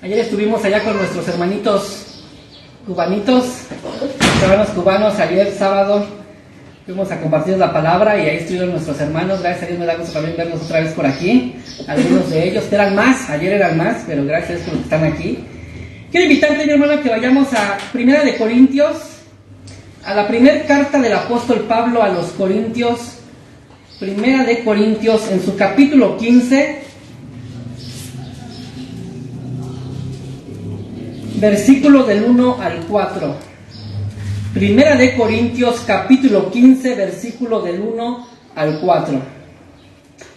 Ayer estuvimos allá con nuestros hermanitos cubanos, ayer sábado fuimos a compartir la palabra y ahí estuvieron nuestros hermanos. Gracias a Dios me da gusto también verlos otra vez por aquí. Algunos de ellos, que eran más, ayer eran más, pero gracias a Dios por los que están aquí. Quiero invitarte, mi hermano, que vayamos a Primera de Corintios, a la primera carta del apóstol Pablo a los Corintios. Primera de Corintios, en su capítulo 15, versículo del 1 al 4. Primera de Corintios, capítulo 15, versículo del 1 al 4.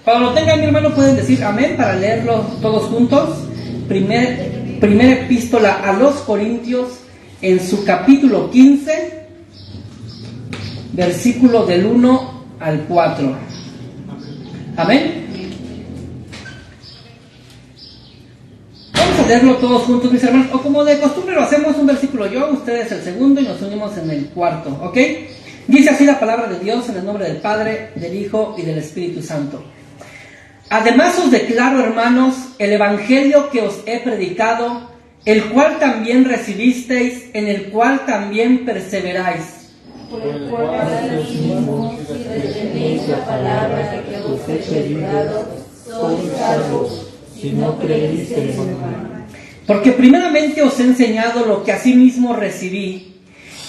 Cuando lo tengan, mi hermano, pueden decir amén para leerlo todos juntos. Primera epístola a los Corintios, en su capítulo 15, versículo del 1 al 4. Amén. Vamos a leerlo todos juntos, mis hermanos, o como de costumbre lo hacemos, un versículo yo, ustedes el segundo y nos unimos en el cuarto, ¿ok? Dice así la palabra de Dios, en el nombre del Padre, del Hijo y del Espíritu Santo. Además os declaro, hermanos, el evangelio que os he predicado, el cual también recibisteis, en el cual también perseveráis. Por el cual asimismo, si retenéis la palabra que os he predicado, sois salvos, si no creísteis en mí. Porque primeramente os he enseñado lo que asimismo recibí,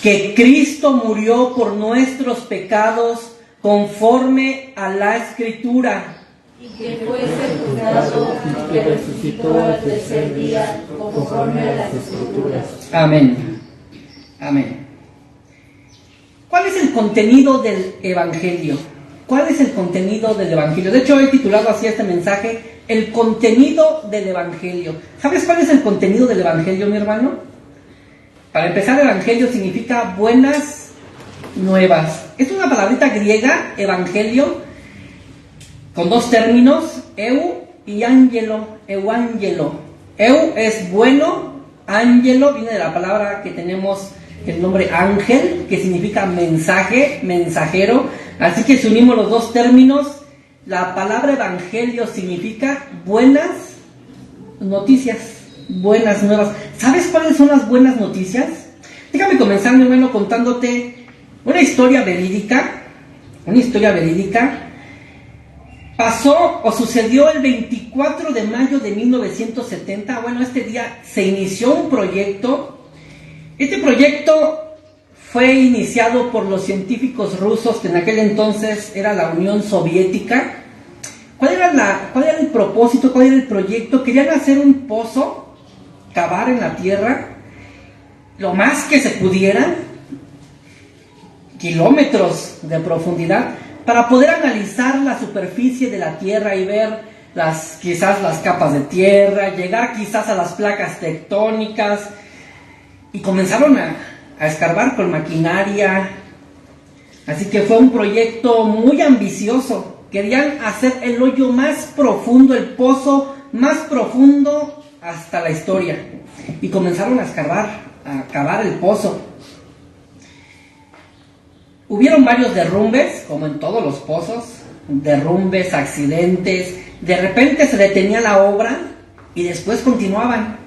que Cristo murió por nuestros pecados conforme a la Escritura, Y que fue sepultado y que resucitó al tercer día conforme a las Escrituras. Amén. Amén. ¿Cuál es el contenido del Evangelio? ¿Cuál es el contenido del Evangelio? De hecho, he titulado así este mensaje, el contenido del Evangelio. ¿Sabes cuál es el contenido del Evangelio, mi hermano? Para empezar, Evangelio significa buenas nuevas. Es una palabrita griega, Evangelio, con dos términos, eu y ángelo, euángelo. Eu es bueno, ángelo viene de la palabra que tenemos el nombre ángel, que significa mensaje, mensajero. Así que si unimos los dos términos, la palabra evangelio significa buenas noticias, buenas nuevas. ¿Sabes cuáles son las buenas noticias? Déjame comenzar, mi hermano, contándote una historia verídica. Pasó o sucedió el 24 de mayo de 1970. Bueno, este día se inició un proyecto. Este proyecto fue iniciado por los científicos rusos, que en aquel entonces era la Unión Soviética. ¿Cuál era el propósito? ¿Cuál era el proyecto? Querían hacer un pozo, cavar en la tierra, lo más que se pudiera, kilómetros de profundidad, para poder analizar la superficie de la tierra y ver quizás las capas de tierra, llegar quizás a las placas tectónicas. Y comenzaron a escarbar con maquinaria. Así que fue un proyecto muy ambicioso. Querían hacer el hoyo más profundo, el pozo más profundo hasta la historia. Y comenzaron a cavar el pozo. Hubieron varios derrumbes, como en todos los pozos, derrumbes, accidentes. De repente se detenía la obra y después continuaban.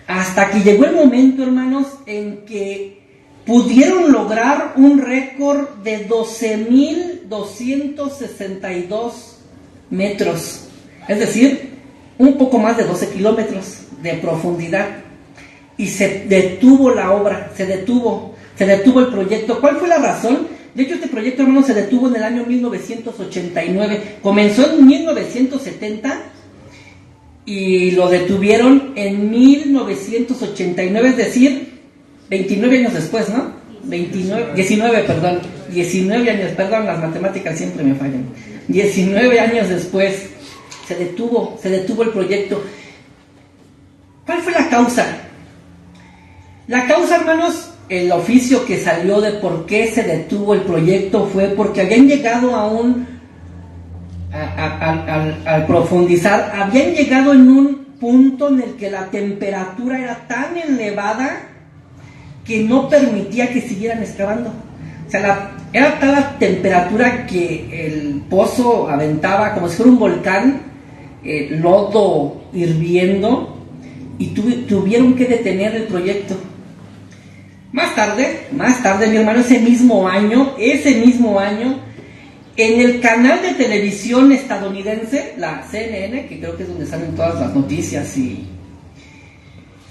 Hasta que llegó el momento, hermanos, en que pudieron lograr un récord de 12.262 metros. Es decir, un poco más de 12 kilómetros de profundidad. Y se detuvo la obra, se detuvo el proyecto. ¿Cuál fue la razón? De hecho, este proyecto, hermanos, se detuvo en el año 1989. Comenzó en 1970 y lo detuvieron en 1989, es decir, 29 años después, ¿no? 19 años, perdón, las matemáticas siempre me fallan. 19 años después se detuvo el proyecto. ¿Cuál fue la causa? La causa, hermanos, el oficio que salió de por qué se detuvo el proyecto fue porque habían llegado al profundizar, habían llegado en un punto en el que la temperatura era tan elevada que no permitía que siguieran excavando. O sea, era tal la temperatura que el pozo aventaba como si fuera un volcán, lodo hirviendo, y tuvieron que detener el proyecto. Más tarde, mi hermano, ese mismo año, en el canal de televisión estadounidense, la CNN, que creo que es donde salen todas las noticias, y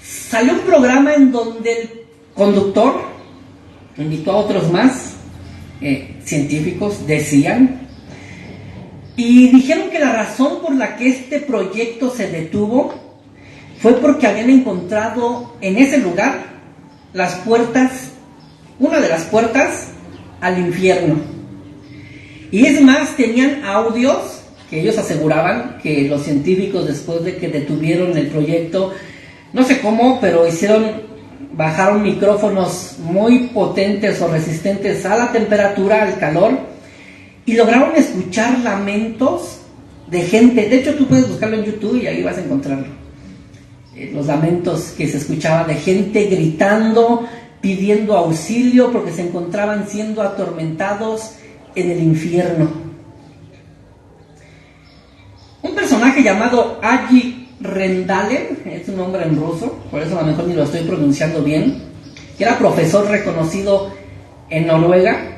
salió un programa en donde el conductor invitó a otros más científicos, decían, y dijeron que la razón por la que este proyecto se detuvo fue porque habían encontrado en ese lugar una de las puertas al infierno. Y es más, tenían audios que ellos aseguraban que los científicos, después de que detuvieron el proyecto, no sé cómo, pero bajaron micrófonos muy potentes o resistentes a la temperatura, al calor, y lograron escuchar lamentos de gente. De hecho, tú puedes buscarlo en YouTube y ahí vas a encontrarlo. Los lamentos que se escuchaban de gente gritando, pidiendo auxilio porque se encontraban siendo atormentados en el infierno. Un personaje llamado Agi Rendalen, es un nombre en ruso, por eso a lo mejor ni lo estoy pronunciando bien, que era profesor reconocido en Noruega,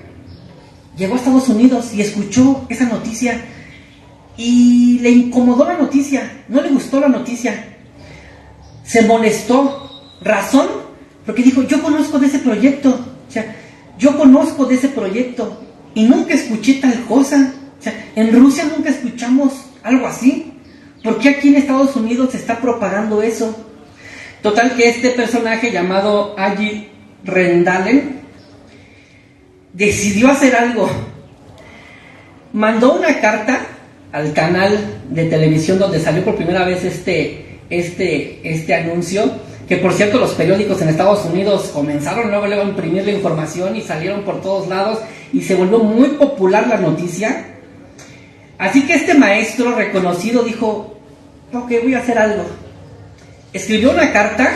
llegó a Estados Unidos y escuchó esa noticia y le incomodó la noticia, no le gustó la noticia, se molestó. ¿Razón? Porque dijo, yo conozco de ese proyecto, y nunca escuché tal cosa. En Rusia nunca escuchamos algo así. ¿Por qué aquí en Estados Unidos se está propagando eso? Total que este personaje llamado Agi Rendalen decidió hacer algo. Mandó una carta al canal de televisión donde salió por primera vez este anuncio, que por cierto los periódicos en Estados Unidos comenzaron luego a imprimir la información y salieron por todos lados y se volvió muy popular la noticia. Así que este maestro reconocido dijo, ok, voy a hacer algo. Escribió una carta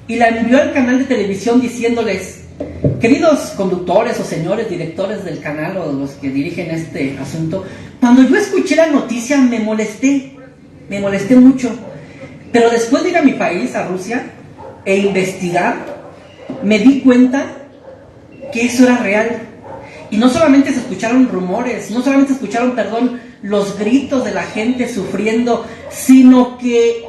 y la envió al canal de televisión diciéndoles, queridos conductores o señores directores del canal o los que dirigen este asunto, cuando yo escuché la noticia me molesté mucho, pero después de ir a mi país, a Rusia, e investigar, me di cuenta que eso era real. Y no solamente se escucharon rumores, los gritos de la gente sufriendo, sino que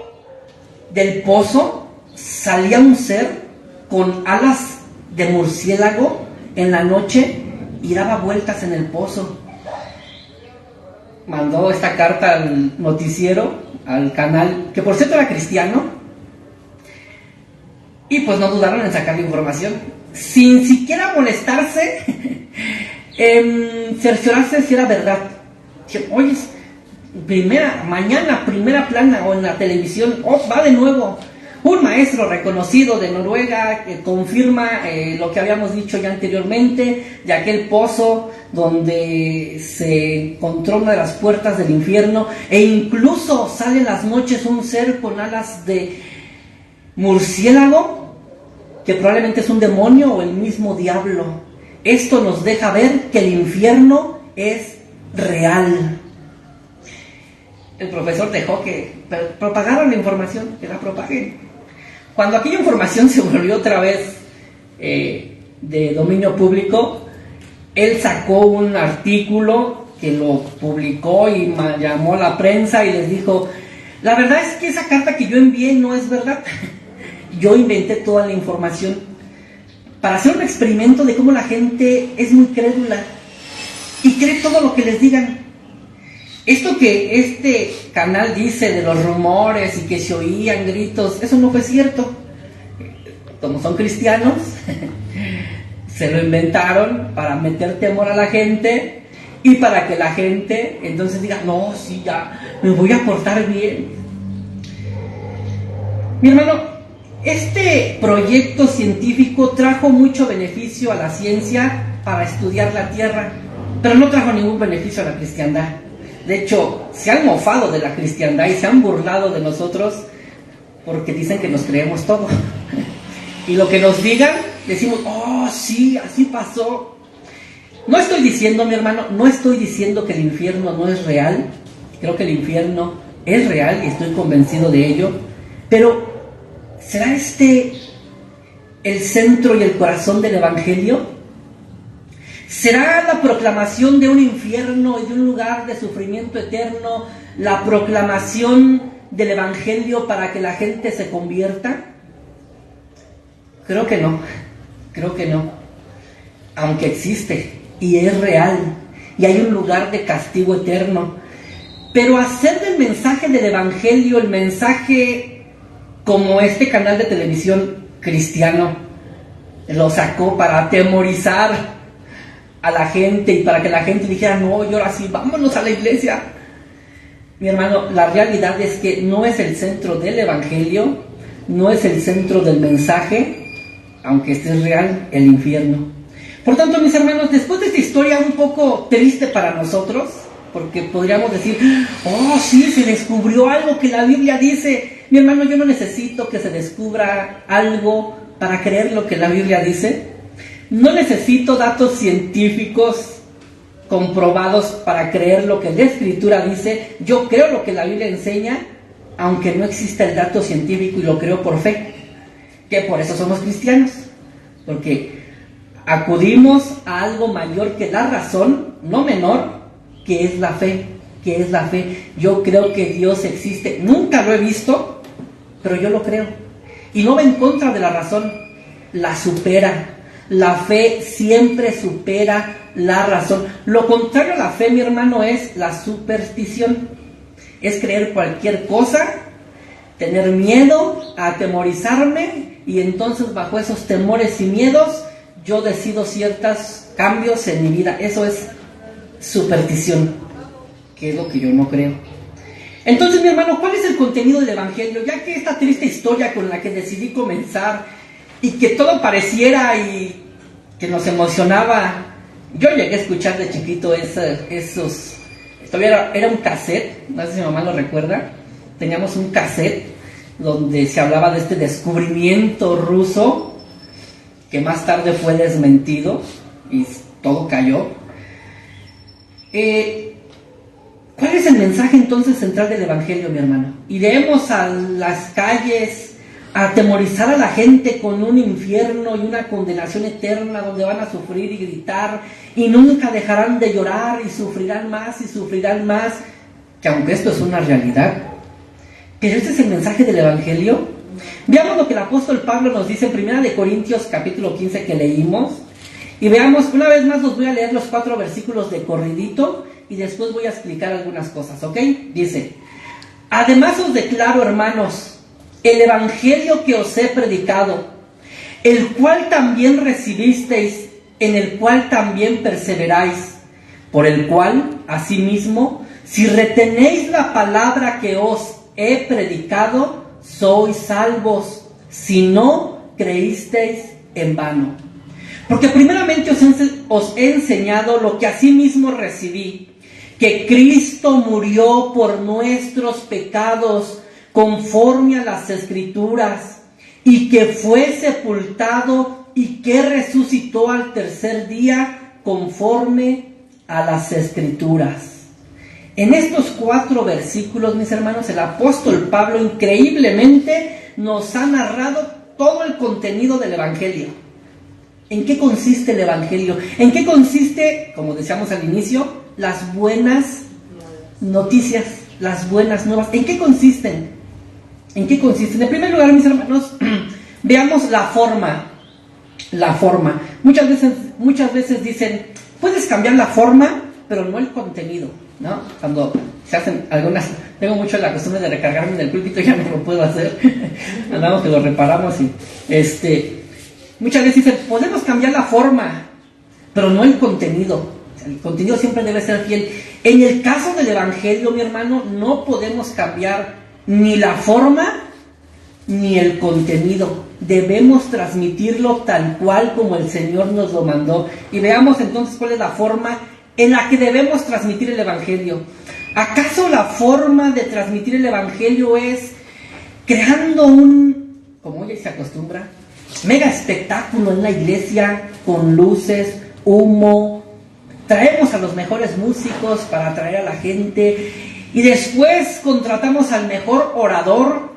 del pozo salía un ser con alas de murciélago en la noche y daba vueltas en el pozo. Mandó esta carta al noticiero, al canal, que por cierto era cristiano, y pues no dudaron en sacar la información, sin siquiera molestarse cerciorarse si era verdad. Oye, mañana, primera plana o en la televisión, va de nuevo. Un maestro reconocido de Noruega que confirma lo que habíamos dicho ya anteriormente, de aquel pozo donde se encontró una de las puertas del infierno, e incluso sale en las noches un ser con alas de murciélago, que probablemente es un demonio o el mismo diablo. Esto nos deja ver que el infierno es real. El profesor dejó que propagaron la información, que la propaguen. Cuando aquella información se volvió otra vez de dominio público, él sacó un artículo que lo publicó y llamó a la prensa y les dijo, la verdad es que esa carta que yo envié no es verdad. Yo inventé toda la información para hacer un experimento de cómo la gente es muy crédula y cree todo lo que les digan. Esto que este canal dice de los rumores y que se oían gritos, eso no fue cierto. Como son cristianos, se lo inventaron para meter temor a la gente y para que la gente entonces diga, no, sí, ya, me voy a portar bien. Mi hermano, este proyecto científico trajo mucho beneficio a la ciencia para estudiar la Tierra, pero no trajo ningún beneficio a la cristiandad. De hecho, se han mofado de la cristiandad y se han burlado de nosotros porque dicen que nos creemos todo. Y lo que nos digan, decimos, oh, sí, así pasó. No estoy diciendo, mi hermano, no estoy diciendo que el infierno no es real. Creo que el infierno es real y estoy convencido de ello. Pero ¿Será este el centro y el corazón del Evangelio? ¿Será la proclamación de un infierno y de un lugar de sufrimiento eterno la proclamación del Evangelio para que la gente se convierta? Creo que no, aunque existe y es real y hay un lugar de castigo eterno, pero hacer del mensaje del Evangelio el mensaje como este canal de televisión cristiano lo sacó para atemorizar a la gente y para que la gente dijera, no, y ahora sí, vámonos a la iglesia. Mi hermano, la realidad es que no es el centro del Evangelio, no es el centro del mensaje, aunque este es real, el infierno. Por tanto, mis hermanos, después de esta historia un poco triste para nosotros, porque podríamos decir, oh sí, se descubrió algo que la Biblia dice. Mi hermano, yo no necesito que se descubra algo para creer lo que la Biblia dice. No necesito datos científicos comprobados para creer lo que la Escritura dice. Yo creo lo que la Biblia enseña, aunque no exista el dato científico, y lo creo por fe, que por eso somos cristianos, porque acudimos a algo mayor que la razón, no menor, que es la fe, Yo creo que Dios existe, nunca lo he visto, pero yo lo creo, y no va en contra de la razón, la supera. La fe siempre supera la razón. Lo contrario a la fe, mi hermano, es la superstición. Es creer cualquier cosa, tener miedo, atemorizarme, y entonces bajo esos temores y miedos yo decido ciertos cambios en mi vida. Eso es superstición, que es lo que yo no creo. Entonces, mi hermano, ¿cuál es el contenido del Evangelio? Ya que esta triste historia con la que decidí comenzar y que todo pareciera y que nos emocionaba, yo llegué a escuchar de chiquito esos, todavía era un cassette, no sé si mi mamá lo recuerda, teníamos un cassette donde se hablaba de este descubrimiento ruso, que más tarde fue desmentido y todo cayó. ¿Cuál es el mensaje entonces central del Evangelio, mi hermano? Iremos a las calles a atemorizar a la gente con un infierno y una condenación eterna donde van a sufrir y gritar y nunca dejarán de llorar y sufrirán más, que aunque esto es una realidad, pero este es el mensaje del Evangelio. Veamos lo que el apóstol Pablo nos dice en 1 Corintios capítulo 15 que leímos, y veamos, una vez más os voy a leer los 4 versículos de corridito y después voy a explicar algunas cosas, ¿ok? Dice: además os declaro, hermanos, el evangelio que os he predicado, el cual también recibisteis, en el cual también perseveráis, por el cual, asimismo, si retenéis la palabra que os he predicado, sois salvos, si no creísteis en vano. Porque primeramente os he enseñado lo que asimismo recibí, que Cristo murió por nuestros pecados, conforme a las Escrituras, y que fue sepultado y que resucitó al tercer día, conforme a las Escrituras. En estos 4 versículos, mis hermanos, el apóstol Pablo increíblemente nos ha narrado todo el contenido del Evangelio. ¿En qué consiste el Evangelio? ¿En qué consiste, como decíamos al inicio, las buenas noticias, las buenas nuevas? ¿En qué consisten? En primer lugar, mis hermanos, veamos la forma. Muchas veces dicen, puedes cambiar la forma, pero no el contenido, ¿no? Cuando se hacen algunas, tengo mucho la costumbre de recargarme en el púlpito, ya no lo puedo hacer, andamos que lo reparamos y muchas veces dicen, podemos cambiar la forma, pero no el contenido. El contenido siempre debe ser fiel. En el caso del Evangelio, mi hermano, no podemos cambiar ni la forma ni el contenido. Debemos transmitirlo tal cual como el Señor nos lo mandó. Y veamos entonces cuál es la forma en la que debemos transmitir el Evangelio. ¿Acaso la forma de transmitir el Evangelio es creando como hoy se acostumbra, mega espectáculo en la iglesia con luces, humo? Traemos a los mejores músicos para atraer a la gente y después contratamos al mejor orador,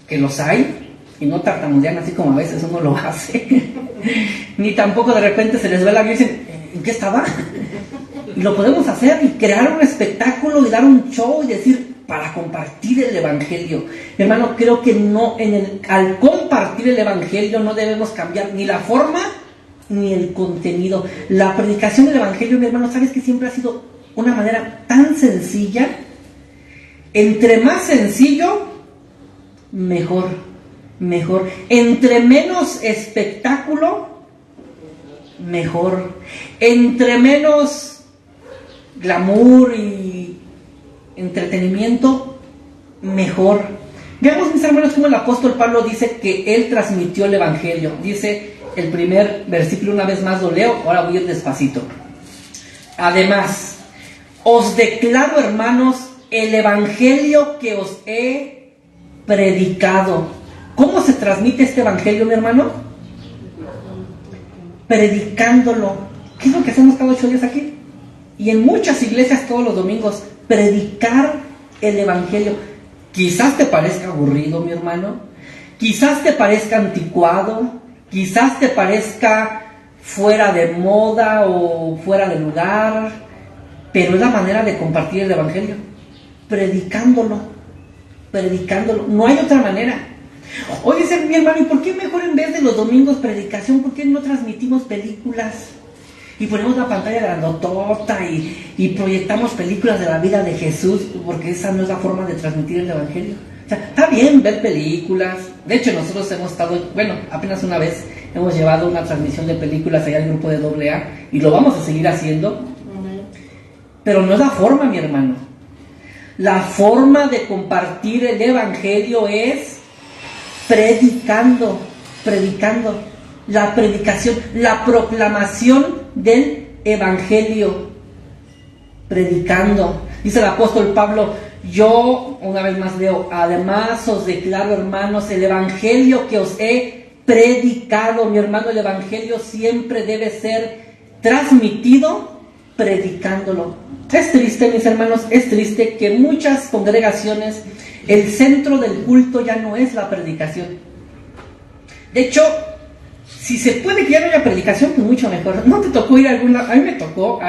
que los hay, y no tartamudean así como a veces uno lo hace, ni tampoco de repente se les ve la vida y dicen, ¿en qué estaba? Y lo podemos hacer y crear un espectáculo y dar un show y decir, para compartir el Evangelio. Mi hermano, creo que no, al compartir el Evangelio no debemos cambiar ni la forma ni el contenido. La predicación del Evangelio, mi hermano, sabes que siempre ha sido una manera tan sencilla. Entre más sencillo, mejor. Entre menos espectáculo, mejor. Entre menos glamour y entretenimiento, mejor. Veamos, mis hermanos, cómo el apóstol Pablo dice que él transmitió el Evangelio. Dice el primer versículo, una vez más lo leo, ahora voy a ir despacito. Además, os declaro, hermanos, el Evangelio que os he predicado. ¿Cómo se transmite este Evangelio, mi hermano? Predicándolo. ¿Qué es lo que hacemos cada 8 días aquí? Y en muchas iglesias todos los domingos, predicar el Evangelio. Quizás te parezca aburrido, mi hermano. Quizás te parezca anticuado. Quizás te parezca fuera de moda o fuera de lugar. Pero es la manera de compartir el Evangelio. Predicándolo. No hay otra manera. Oye, mi hermano, ¿y por qué mejor en vez de los domingos predicación, por qué no transmitimos películas? Y ponemos la pantalla grandotota y proyectamos películas de la vida de Jesús, porque esa no es la forma de transmitir el Evangelio. O sea, está bien ver películas. De hecho, nosotros hemos estado, apenas una vez hemos llevado una transmisión de películas allá al grupo de AA y lo vamos a seguir haciendo. Pero no es la forma, mi hermano. La forma de compartir el Evangelio es predicando. La predicación, la proclamación del Evangelio. Predicando. Dice el apóstol Pablo, yo, una vez más leo, además os declaro, hermanos, el Evangelio que os he predicado. Mi hermano, el Evangelio siempre debe ser transmitido predicándolo. Es triste, mis hermanos, es triste que muchas congregaciones, el centro del culto ya no es la predicación. De hecho, si se puede que ya no haya predicación, pues mucho mejor. ¿No te tocó ir a alguna? A mí me tocó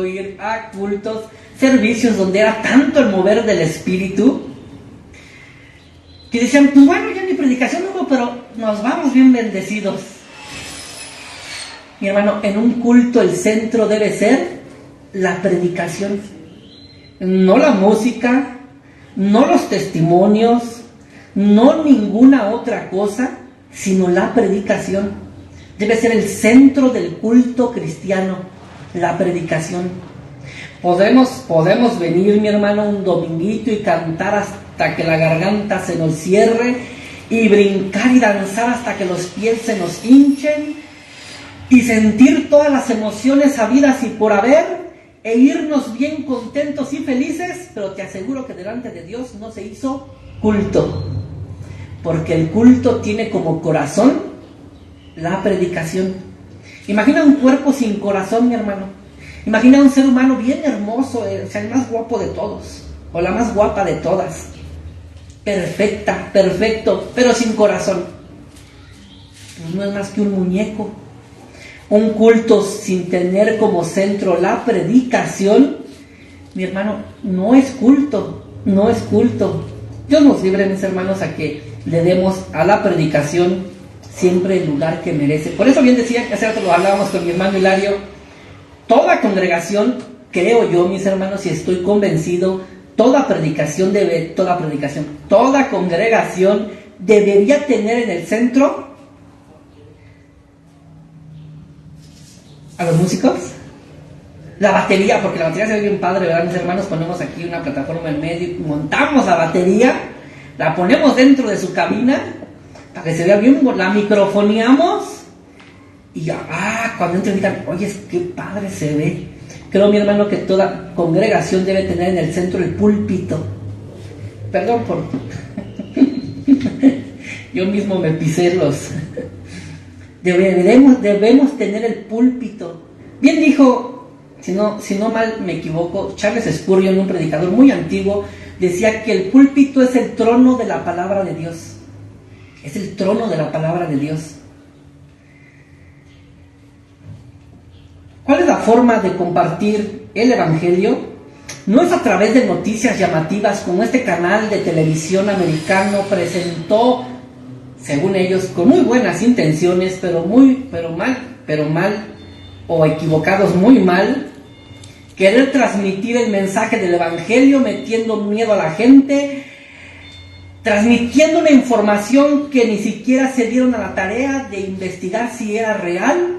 ir a cultos, servicios donde era tanto el mover del Espíritu, que decían, pues bueno, ya ni predicación hubo, pero nos vamos bien bendecidos. Mi hermano, en un culto el centro debe ser la predicación, no la música, no los testimonios, no ninguna otra cosa, sino la predicación. Debe ser el centro del culto cristiano, la predicación. Podemos venir, mi hermano, un dominguito y cantar hasta que la garganta se nos cierre y brincar y danzar hasta que los pies se nos hinchen y sentir todas las emociones habidas y por haber e irnos bien contentos y felices, pero te aseguro que delante de Dios no se hizo culto, porque el culto tiene como corazón la predicación. Imagina un cuerpo sin corazón, mi hermano. Imagina un ser humano bien hermoso, el más guapo de todos, o la más guapa de todas, perfecto, pero sin corazón. Pues no es más que un muñeco. Un culto sin tener como centro la predicación, mi hermano, no es culto. Dios nos libre, mis hermanos, a que le demos a la predicación siempre el lugar que merece. Por eso bien decía, hace rato lo hablábamos con mi hermano Hilario, toda congregación, creo yo, mis hermanos, y estoy convencido, toda congregación debería tener en el centro a los músicos, la batería, porque la batería se ve bien padre, ¿verdad, mis hermanos? Ponemos aquí una plataforma en medio, montamos la batería, la ponemos dentro de su cabina para que se vea bien, la microfoneamos y ya, cuando entren digan, oye, qué padre se ve. Creo, mi hermano, que toda congregación debe tener en el centro el púlpito. Perdón por yo mismo me pisé los debemos tener el púlpito. Bien dijo, si no mal me equivoco, Charles Spurgeon, un predicador muy antiguo, decía que el púlpito es el trono de la palabra de Dios. Es el trono de la palabra de Dios. ¿Cuál es la forma de compartir el Evangelio? No es a través de noticias llamativas como este canal de televisión americano presentó, según ellos, con muy buenas intenciones, pero mal, o equivocados muy mal, querer transmitir el mensaje del Evangelio metiendo miedo a la gente, transmitiendo una información que ni siquiera se dieron a la tarea de investigar si era real,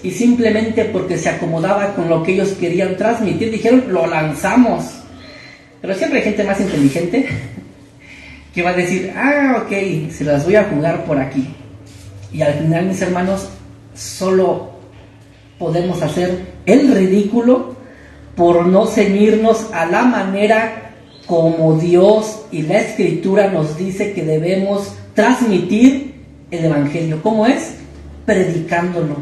y simplemente porque se acomodaba con lo que ellos querían transmitir, dijeron, lo lanzamos. Pero siempre hay gente más inteligente que va a decir, ok, se las voy a jugar por aquí. Y al final, mis hermanos, solo podemos hacer el ridículo por no ceñirnos a la manera como Dios y la Escritura nos dice que debemos transmitir el Evangelio. ¿Cómo es? Predicándolo.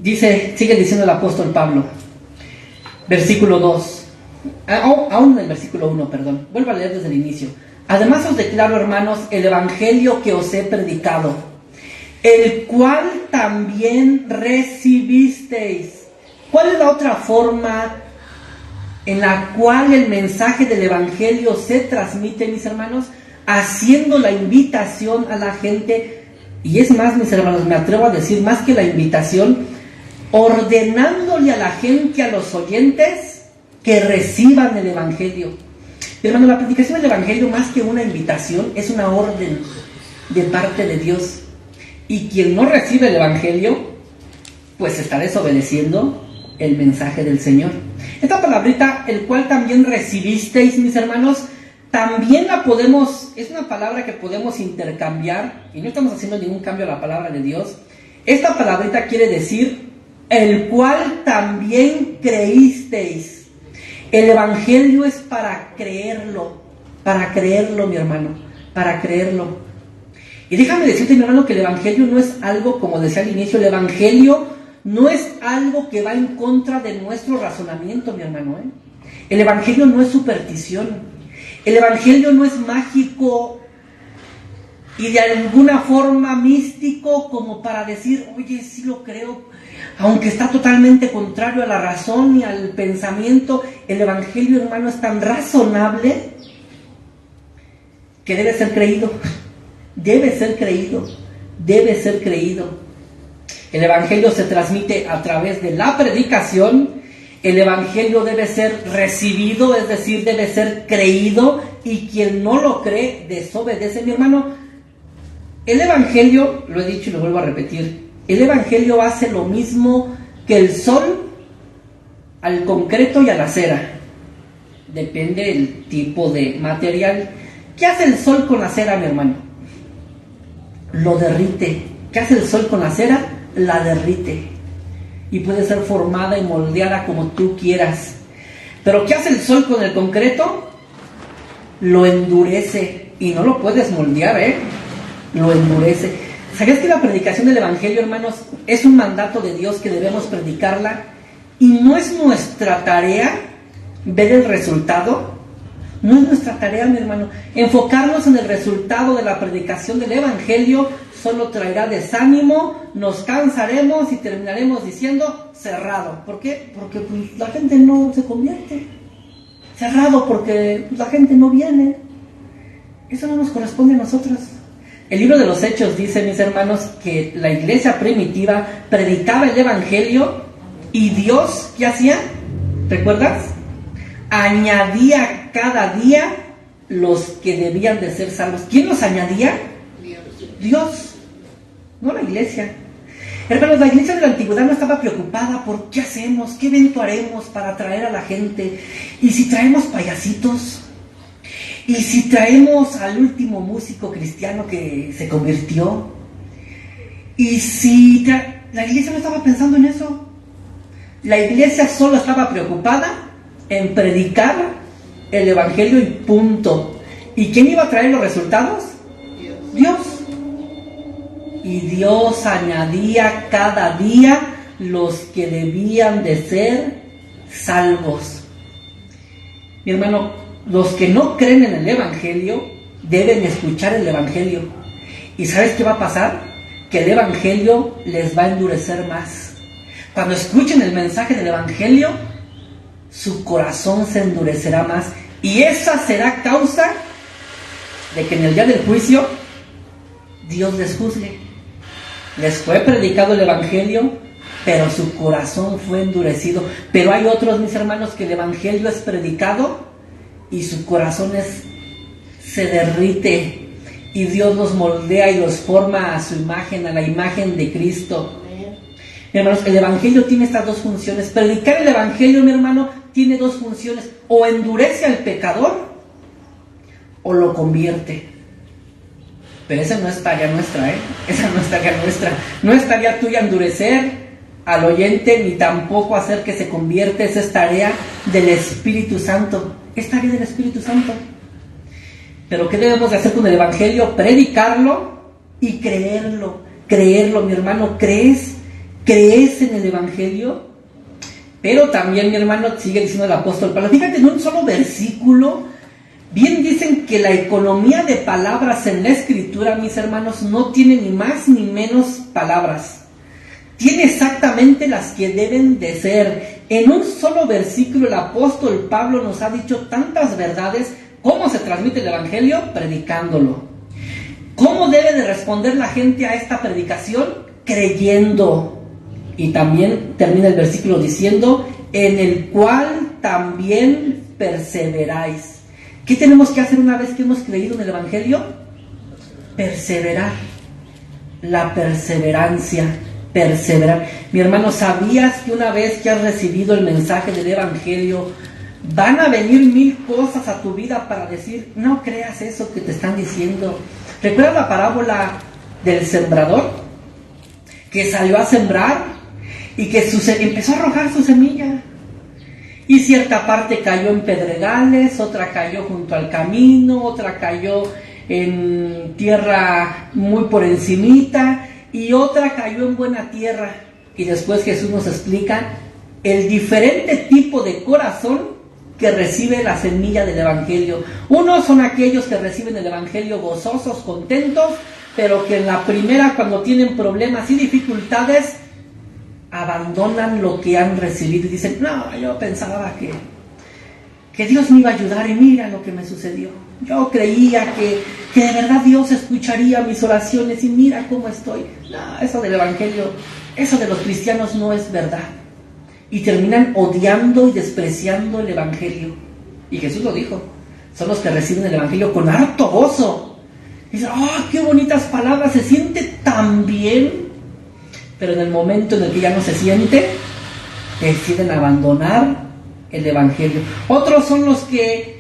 Sigue diciendo el apóstol Pablo, versículo 2, aún en el versículo 1, perdón, vuelvo a leer desde el inicio. Además os declaro, hermanos, el Evangelio que os he predicado, el cual también recibisteis. ¿Cuál es la otra forma en la cual el mensaje del Evangelio se transmite, mis hermanos? Haciendo la invitación a la gente, y es más, mis hermanos, me atrevo a decir más que la invitación, ordenándole a la gente, a los oyentes, que reciban el Evangelio. Hermano, la predicación del Evangelio, más que una invitación, es una orden de parte de Dios. Y quien no recibe el Evangelio, pues está desobedeciendo el mensaje del Señor. Esta palabrita, el cual también recibisteis, mis hermanos, también es una palabra que podemos intercambiar, y no estamos haciendo ningún cambio a la palabra de Dios. Esta palabrita quiere decir, el cual también creísteis. El Evangelio es para creerlo, mi hermano, para creerlo. Y déjame decirte, mi hermano, que el Evangelio no es algo, como decía al inicio, el Evangelio no es algo que va en contra de nuestro razonamiento, mi hermano, El Evangelio no es superstición. El Evangelio no es mágico y de alguna forma místico como para decir, oye, sí lo creo, aunque está totalmente contrario a la razón y al pensamiento. El Evangelio, hermano, es tan razonable que debe ser creído. Debe ser creído. El Evangelio se transmite a través de la predicación. El Evangelio debe ser recibido, es decir, debe ser creído, y quien no lo cree desobedece, mi hermano. El Evangelio, lo he dicho y lo vuelvo a repetir, el Evangelio hace lo mismo que el sol al concreto y a la cera. Depende del tipo de material. ¿Qué hace el sol con la cera, mi hermano? Lo derrite. ¿Qué hace el sol con la cera? La derrite. Y puede ser formada y moldeada como tú quieras. Pero ¿qué hace el sol con el concreto? Lo endurece. Y no lo puedes moldear, Lo endurece. ¿Sabías que la predicación del Evangelio, hermanos, es un mandato de Dios que debemos predicarla? Y no es nuestra tarea ver el resultado. No es nuestra tarea, mi hermano. Enfocarnos en el resultado de la predicación del Evangelio solo traerá desánimo, nos cansaremos y terminaremos diciendo cerrado. ¿Por qué? Porque pues, la gente no se convierte. Cerrado porque la gente no viene. Eso no nos corresponde a nosotros. El libro de los Hechos dice, mis hermanos, que la iglesia primitiva predicaba el Evangelio y Dios, ¿qué hacía? ¿Recuerdas? Añadía cada día los que debían de ser salvos. ¿Quién los añadía? Dios, no la iglesia. Hermanos, la iglesia de la antigüedad no estaba preocupada por qué hacemos, qué evento haremos para atraer a la gente. ¿Y si traemos payasitos? ¿Y si traemos al último músico cristiano que se convirtió? ¿Y si la iglesia no estaba pensando en eso? La iglesia solo estaba preocupada en predicar el Evangelio y punto. ¿Y quién iba a traer los resultados? Dios. Y Dios añadía cada día los que debían de ser salvos. Mi hermano, los que no creen en el Evangelio deben escuchar el Evangelio. ¿Y sabes qué va a pasar? Que el Evangelio les va a endurecer más. Cuando escuchen el mensaje del Evangelio, su corazón se endurecerá más. Y esa será causa de que en el día del juicio Dios les juzgue. Les fue predicado el Evangelio, pero su corazón fue endurecido. Pero hay otros, mis hermanos, que el Evangelio es predicado y su corazón se derrite. Y Dios los moldea y los forma a su imagen, a la imagen de Cristo. Mi hermanos, el Evangelio tiene estas dos funciones. Predicar el Evangelio, mi hermano, tiene dos funciones. O endurece al pecador, o lo convierte. Pero esa no es tarea nuestra, Esa no es tarea nuestra. No es tarea tuya endurecer al oyente, ni tampoco hacer que se convierta. Esa es tarea del Espíritu Santo. Es tarea del Espíritu Santo. Pero ¿qué debemos de hacer con el Evangelio? Predicarlo y creerlo. Creerlo, mi hermano. ¿Crees en el Evangelio? Pero también, mi hermano, sigue diciendo el apóstol Pablo. Fíjate, en un solo versículo, bien dicen que la economía de palabras en la Escritura, mis hermanos, no tiene ni más ni menos palabras. Tiene exactamente las que deben de ser. En un solo versículo el apóstol Pablo nos ha dicho tantas verdades. ¿Cómo se transmite el Evangelio? Predicándolo. ¿Cómo debe de responder la gente a esta predicación? Creyendo. Y también termina el versículo diciendo, en el cual también perseveráis. ¿Qué tenemos que hacer una vez que hemos creído en el Evangelio? Perseverar. La perseverancia. Perseverar. Mi hermano, ¿sabías que una vez que has recibido el mensaje del Evangelio, van a venir 1000 cosas a tu vida para decir, no creas eso que te están diciendo? ¿Recuerdas la parábola del sembrador? Que salió a sembrar y que empezó a arrojar su semilla. Y cierta parte cayó en pedregales, otra cayó junto al camino, otra cayó en tierra muy por encimita y otra cayó en buena tierra. Y después Jesús nos explica el diferente tipo de corazón que recibe la semilla del Evangelio. Unos son aquellos que reciben el Evangelio gozosos, contentos, pero que en la primera, cuando tienen problemas y dificultades, abandonan lo que han recibido y dicen, no, yo pensaba que Dios me iba a ayudar y mira lo que me sucedió. Yo creía que de verdad Dios escucharía mis oraciones y mira cómo estoy. No, eso del Evangelio, eso de los cristianos no es verdad. Y terminan odiando y despreciando el Evangelio. Y Jesús lo dijo, son los que reciben el Evangelio con harto gozo. Dicen, qué bonitas palabras, se siente tan bien. Pero en el momento en el que ya no se siente, deciden abandonar el Evangelio. Otros son los que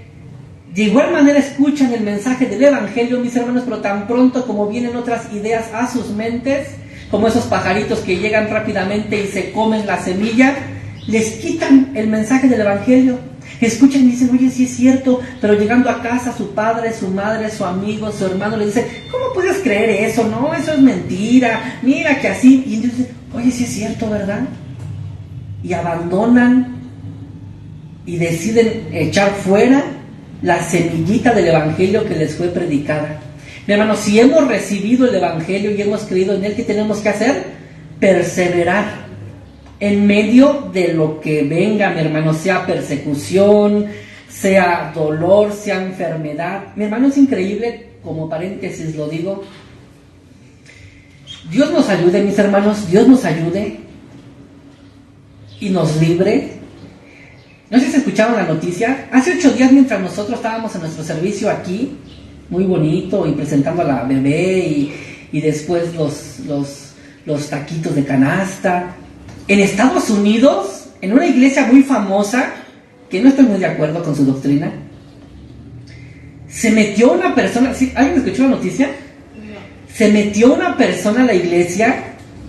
de igual manera escuchan el mensaje del Evangelio, mis hermanos, pero tan pronto como vienen otras ideas a sus mentes, como esos pajaritos que llegan rápidamente y se comen la semilla, les quitan el mensaje del Evangelio. Escuchan y dicen, oye, sí es cierto, pero llegando a casa su padre, su madre, su amigo, su hermano le dice, ¿cómo puedes creer eso? No, eso es mentira, mira que así. Y entonces, oye, sí es cierto, ¿verdad? Y abandonan y deciden echar fuera la semillita del Evangelio que les fue predicada. Mi hermano, si hemos recibido el Evangelio y hemos creído en él, ¿qué tenemos que hacer? Perseverar en medio de lo que venga, mi hermano, sea persecución, sea dolor, sea enfermedad. Mi hermano, es increíble, como paréntesis lo digo, Dios nos ayude, mis hermanos, Dios nos ayude y nos libre. No sé si escucharon la noticia, hace 8 días mientras nosotros estábamos en nuestro servicio aquí, muy bonito, y presentando a la bebé y después los taquitos de canasta, en Estados Unidos, en una iglesia muy famosa, que no estoy muy de acuerdo con su doctrina, se metió una persona, ¿sí? ¿Alguien escuchó la noticia? No. Se metió una persona a la iglesia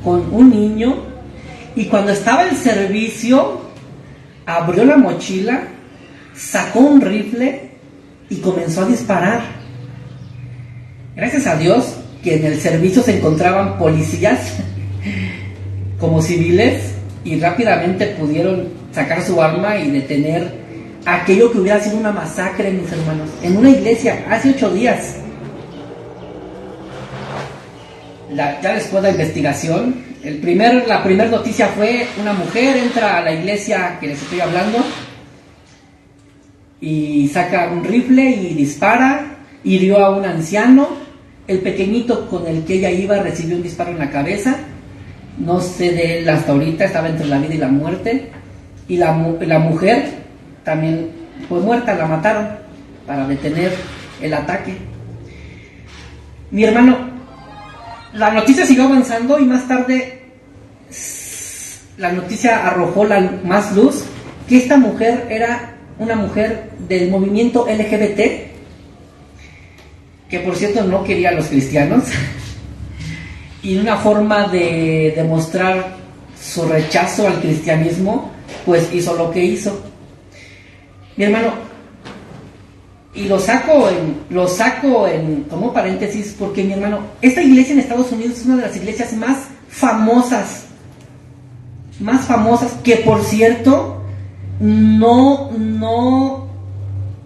con un niño y cuando estaba el servicio, abrió la mochila, sacó un rifle y comenzó a disparar. Gracias a Dios que en el servicio se encontraban policías como civiles y rápidamente pudieron sacar su arma y detener aquello que hubiera sido una masacre, mis hermanos, en una iglesia hace 8 días. Ya después de la investigación, la primera noticia fue: una mujer entra a la iglesia que les estoy hablando y saca un rifle y dispara, hirió a un anciano. El pequeñito con el que ella iba recibió un disparo en la cabeza. No sé de él hasta ahorita, estaba entre la vida y la muerte. Y la mujer también fue muerta, la mataron para detener el ataque. Mi hermano, la noticia siguió avanzando y más tarde la noticia arrojó más luz que esta mujer era una mujer del movimiento LGBT, que por cierto no quería a los cristianos, y una forma de demostrar su rechazo al cristianismo, pues hizo lo que hizo. Mi hermano, y lo saco en como paréntesis, porque mi hermano, esta iglesia en Estados Unidos es una de las iglesias más famosas, que por cierto,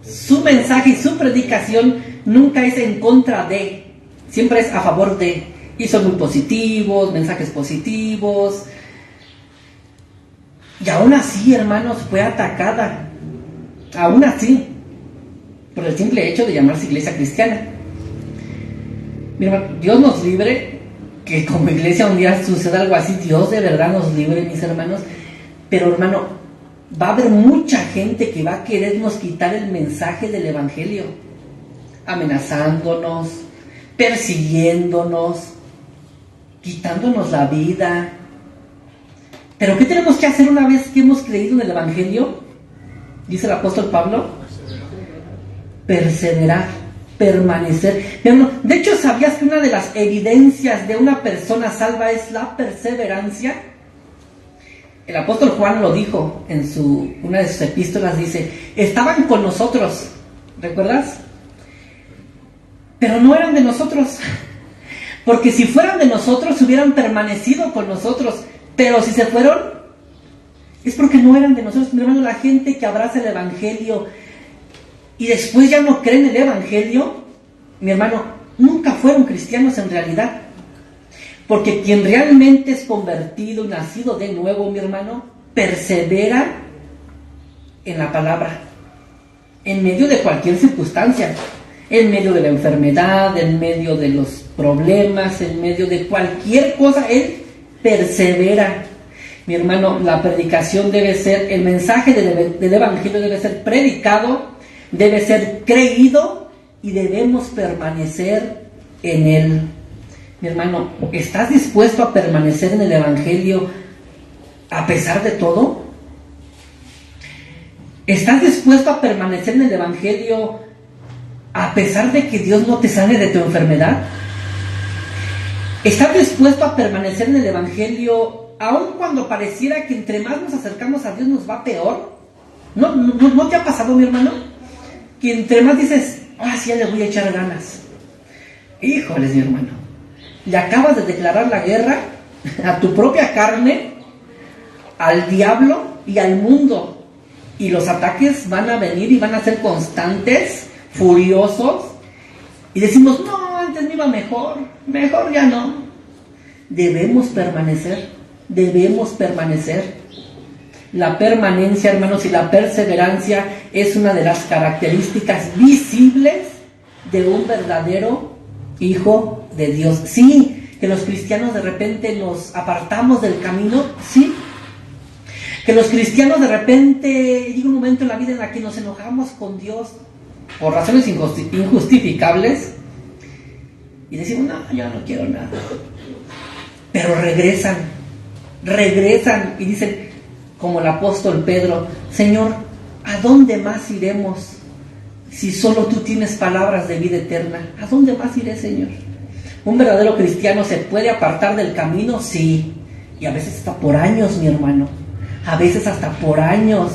su mensaje y su predicación nunca es en contra de, siempre es a favor de, y son muy positivos, mensajes positivos. Y aún así, hermanos, fue atacada, aún así, por el simple hecho de llamarse iglesia cristiana. Mi hermano, Dios nos libre que como iglesia un día suceda algo así. Dios de verdad nos libre, mis hermanos. Pero hermano, va a haber mucha gente que va a querernos quitar el mensaje del evangelio, amenazándonos, persiguiéndonos, quitándonos la vida. Pero ¿qué tenemos que hacer una vez que hemos creído en el evangelio? Dice el apóstol Pablo: perseverar, permanecer. De hecho, ¿sabías que una de las evidencias de una persona salva es la perseverancia? El apóstol Juan lo dijo en una de sus epístolas, dice: estaban con nosotros, ¿recuerdas? Pero no eran de nosotros, porque si fueran de nosotros hubieran permanecido con nosotros, pero si se fueron es porque no eran de nosotros. Mi hermano, la gente que abraza el evangelio y después ya no creen el evangelio, mi hermano, nunca fueron cristianos en realidad. Porque quien realmente es convertido y nacido de nuevo, mi hermano, persevera en la palabra, en medio de cualquier circunstancia, en medio de la enfermedad, en medio de los problemas, en medio de cualquier cosa, él persevera. Mi hermano, la predicación debe ser, el mensaje del evangelio debe ser predicado, debe ser creído y debemos permanecer en él. Mi hermano, ¿estás dispuesto a permanecer en el evangelio a pesar de todo? ¿Estás dispuesto a permanecer en el evangelio a pesar de que Dios no te sane de tu enfermedad? ¿Estás dispuesto a permanecer en el evangelio aun cuando pareciera que entre más nos acercamos a Dios nos va peor? ¿No te ha pasado, mi hermano? Que entre más dices: sí, ya le voy a echar ganas. Híjoles, mi hermano, le acabas de declarar la guerra a tu propia carne, al diablo y al mundo. Y los ataques van a venir y van a ser constantes, furiosos. Y decimos: no, antes me iba mejor ya no. Debemos permanecer. La permanencia, hermanos, y la perseverancia es una de las características visibles de un verdadero hijo de Dios. Sí, que los cristianos de repente nos apartamos del camino, sí. Que los cristianos de repente llega un momento en la vida en la que nos enojamos con Dios por razones injustificables y decimos: no, yo no quiero nada. Pero regresan y dicen, como el apóstol Pedro: Señor, ¿a dónde más iremos si solo tú tienes palabras de vida eterna? ¿A dónde más iré, Señor? ¿Un verdadero cristiano se puede apartar del camino? Sí, y a veces hasta por años, mi hermano, a veces hasta por años.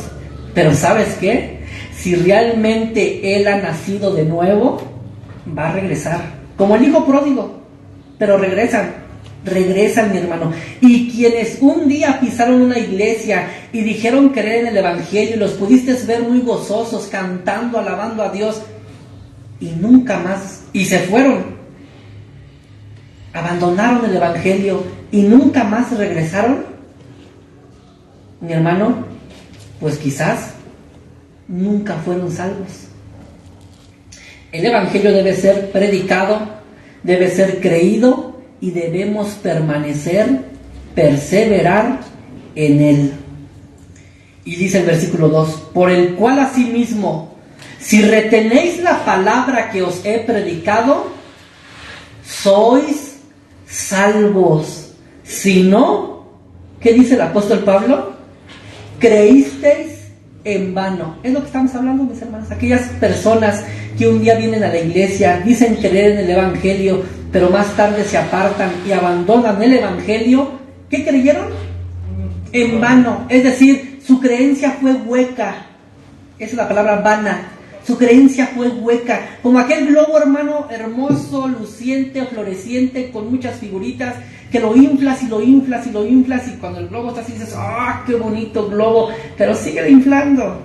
Pero ¿sabes qué? Si realmente él ha nacido de nuevo, va a regresar, como el hijo pródigo. Pero regresan. regresan, mi hermano. Y quienes un día pisaron una iglesia y dijeron creer en el Evangelio, los pudiste ver muy gozosos, cantando, alabando a Dios, y nunca más, y se fueron, abandonaron el Evangelio y nunca más regresaron, mi hermano, pues quizás nunca fueron salvos. El Evangelio debe ser predicado, debe ser creído y debemos permanecer, perseverar en él. Y dice el versículo 2, por el cual asimismo, si retenéis la palabra que os he predicado, sois salvos. Si no, ¿qué dice el apóstol Pablo? Creísteis en vano. Es lo que estamos hablando, mis hermanos. Aquellas personas que un día vienen a la iglesia, dicen creer en el Evangelio, pero más tarde se apartan y abandonan el Evangelio. ¿Qué creyeron? En vano. Es decir, su creencia fue hueca. Esa es la palabra vana. Su creencia fue hueca, como aquel globo, hermano, hermoso, luciente, floreciente, con muchas figuritas, que lo inflas y lo inflas y lo inflas, y cuando el globo está así dices, ¡ah, qué bonito globo! Pero sigue inflando.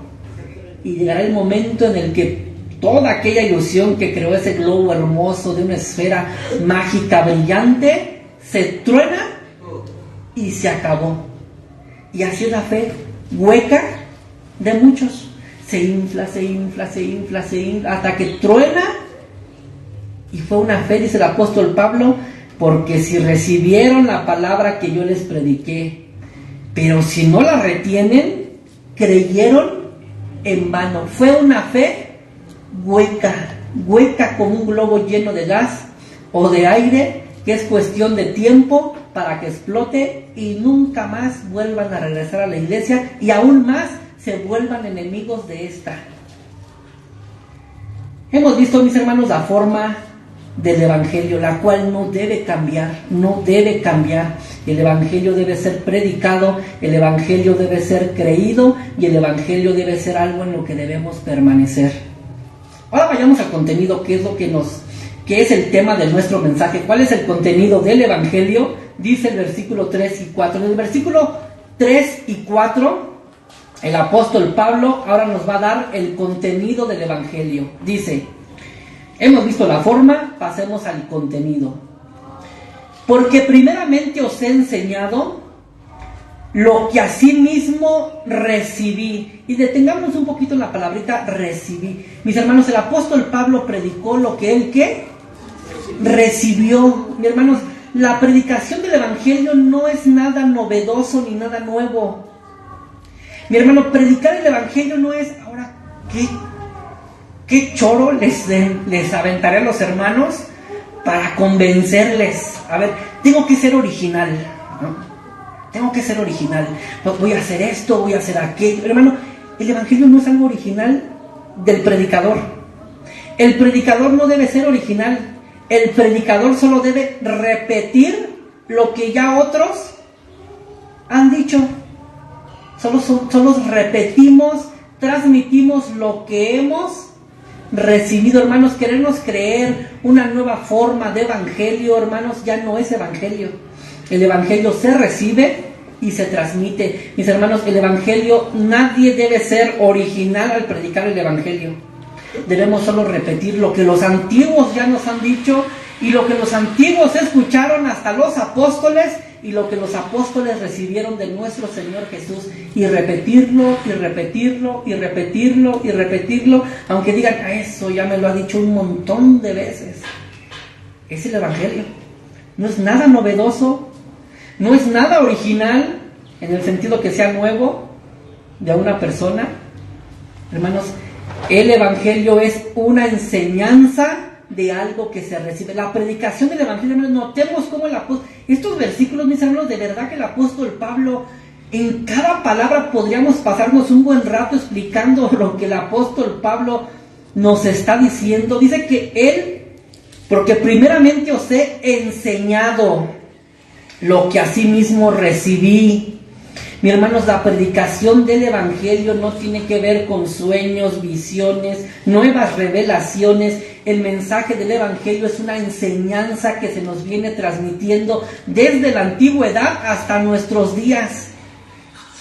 Y llegará el momento en el que toda aquella ilusión que creó ese globo hermoso de una esfera mágica, brillante, se truena y se acabó. Y así es la fe hueca de muchos. Se infla, se infla, se infla, se infla, hasta que truena. Y fue una fe, dice el apóstol Pablo, porque si recibieron la palabra que yo les prediqué, pero si no la retienen, creyeron en vano. Fue una fe hueca, hueca como un globo lleno de gas o de aire, que es cuestión de tiempo para que explote y nunca más vuelvan a regresar a la iglesia, y aún más se vuelvan enemigos de esta. Hemos visto, mis hermanos, la forma del Evangelio, la cual no debe cambiar, no debe cambiar. El Evangelio debe ser predicado, el Evangelio debe ser creído y el Evangelio debe ser algo en lo que debemos permanecer. Ahora vayamos al contenido, que es el tema de nuestro mensaje. ¿Cuál es el contenido del Evangelio? Dice el versículo 3 y 4. En el versículo 3 y 4, el apóstol Pablo ahora nos va a dar el contenido del Evangelio. Dice, hemos visto la forma, pasemos al contenido. Porque primeramente os he enseñado lo que asimismo recibí. Y detengámonos un poquito en la palabrita recibí. Mis hermanos, el apóstol Pablo predicó lo que él, ¿qué? Recibió. Mis hermanos, la predicación del Evangelio no es nada novedoso ni nada nuevo. Mi hermano, predicar el Evangelio no es, ahora, ¿qué choro les aventaré a los hermanos para convencerles? A ver, tengo que ser original, ¿no? Tengo que ser original. Voy a hacer esto, voy a hacer aquello. Hermano, el Evangelio no es algo original del predicador. El predicador no debe ser original. El predicador solo debe repetir lo que ya otros han dicho. Solo repetimos, transmitimos lo que hemos recibido, hermanos. Querernos creer una nueva forma de evangelio, hermanos, ya no es evangelio. El evangelio se recibe y se transmite. Mis hermanos, el evangelio, nadie debe ser original al predicar el evangelio. Debemos solo repetir lo que los antiguos ya nos han dicho y lo que los antiguos escucharon hasta los apóstoles y lo que los apóstoles recibieron de nuestro Señor Jesús, y repetirlo, y repetirlo, y repetirlo, y repetirlo, aunque digan, eso ya me lo ha dicho un montón de veces. Es el evangelio. No es nada novedoso, no es nada original, en el sentido que sea nuevo de una persona. Hermanos, el evangelio es una enseñanza de algo que se recibe. La predicación del evangelio, hermanos, notemos cómo el apóstol, estos versículos, mis hermanos, de verdad que el apóstol Pablo, en cada palabra podríamos pasarnos un buen rato explicando lo que el apóstol Pablo nos está diciendo. Dice que él, porque primeramente os he enseñado lo que asimismo recibí. Mi hermanos, la predicación del Evangelio no tiene que ver con sueños, visiones, nuevas revelaciones. El mensaje del Evangelio es una enseñanza que se nos viene transmitiendo desde la antigüedad hasta nuestros días.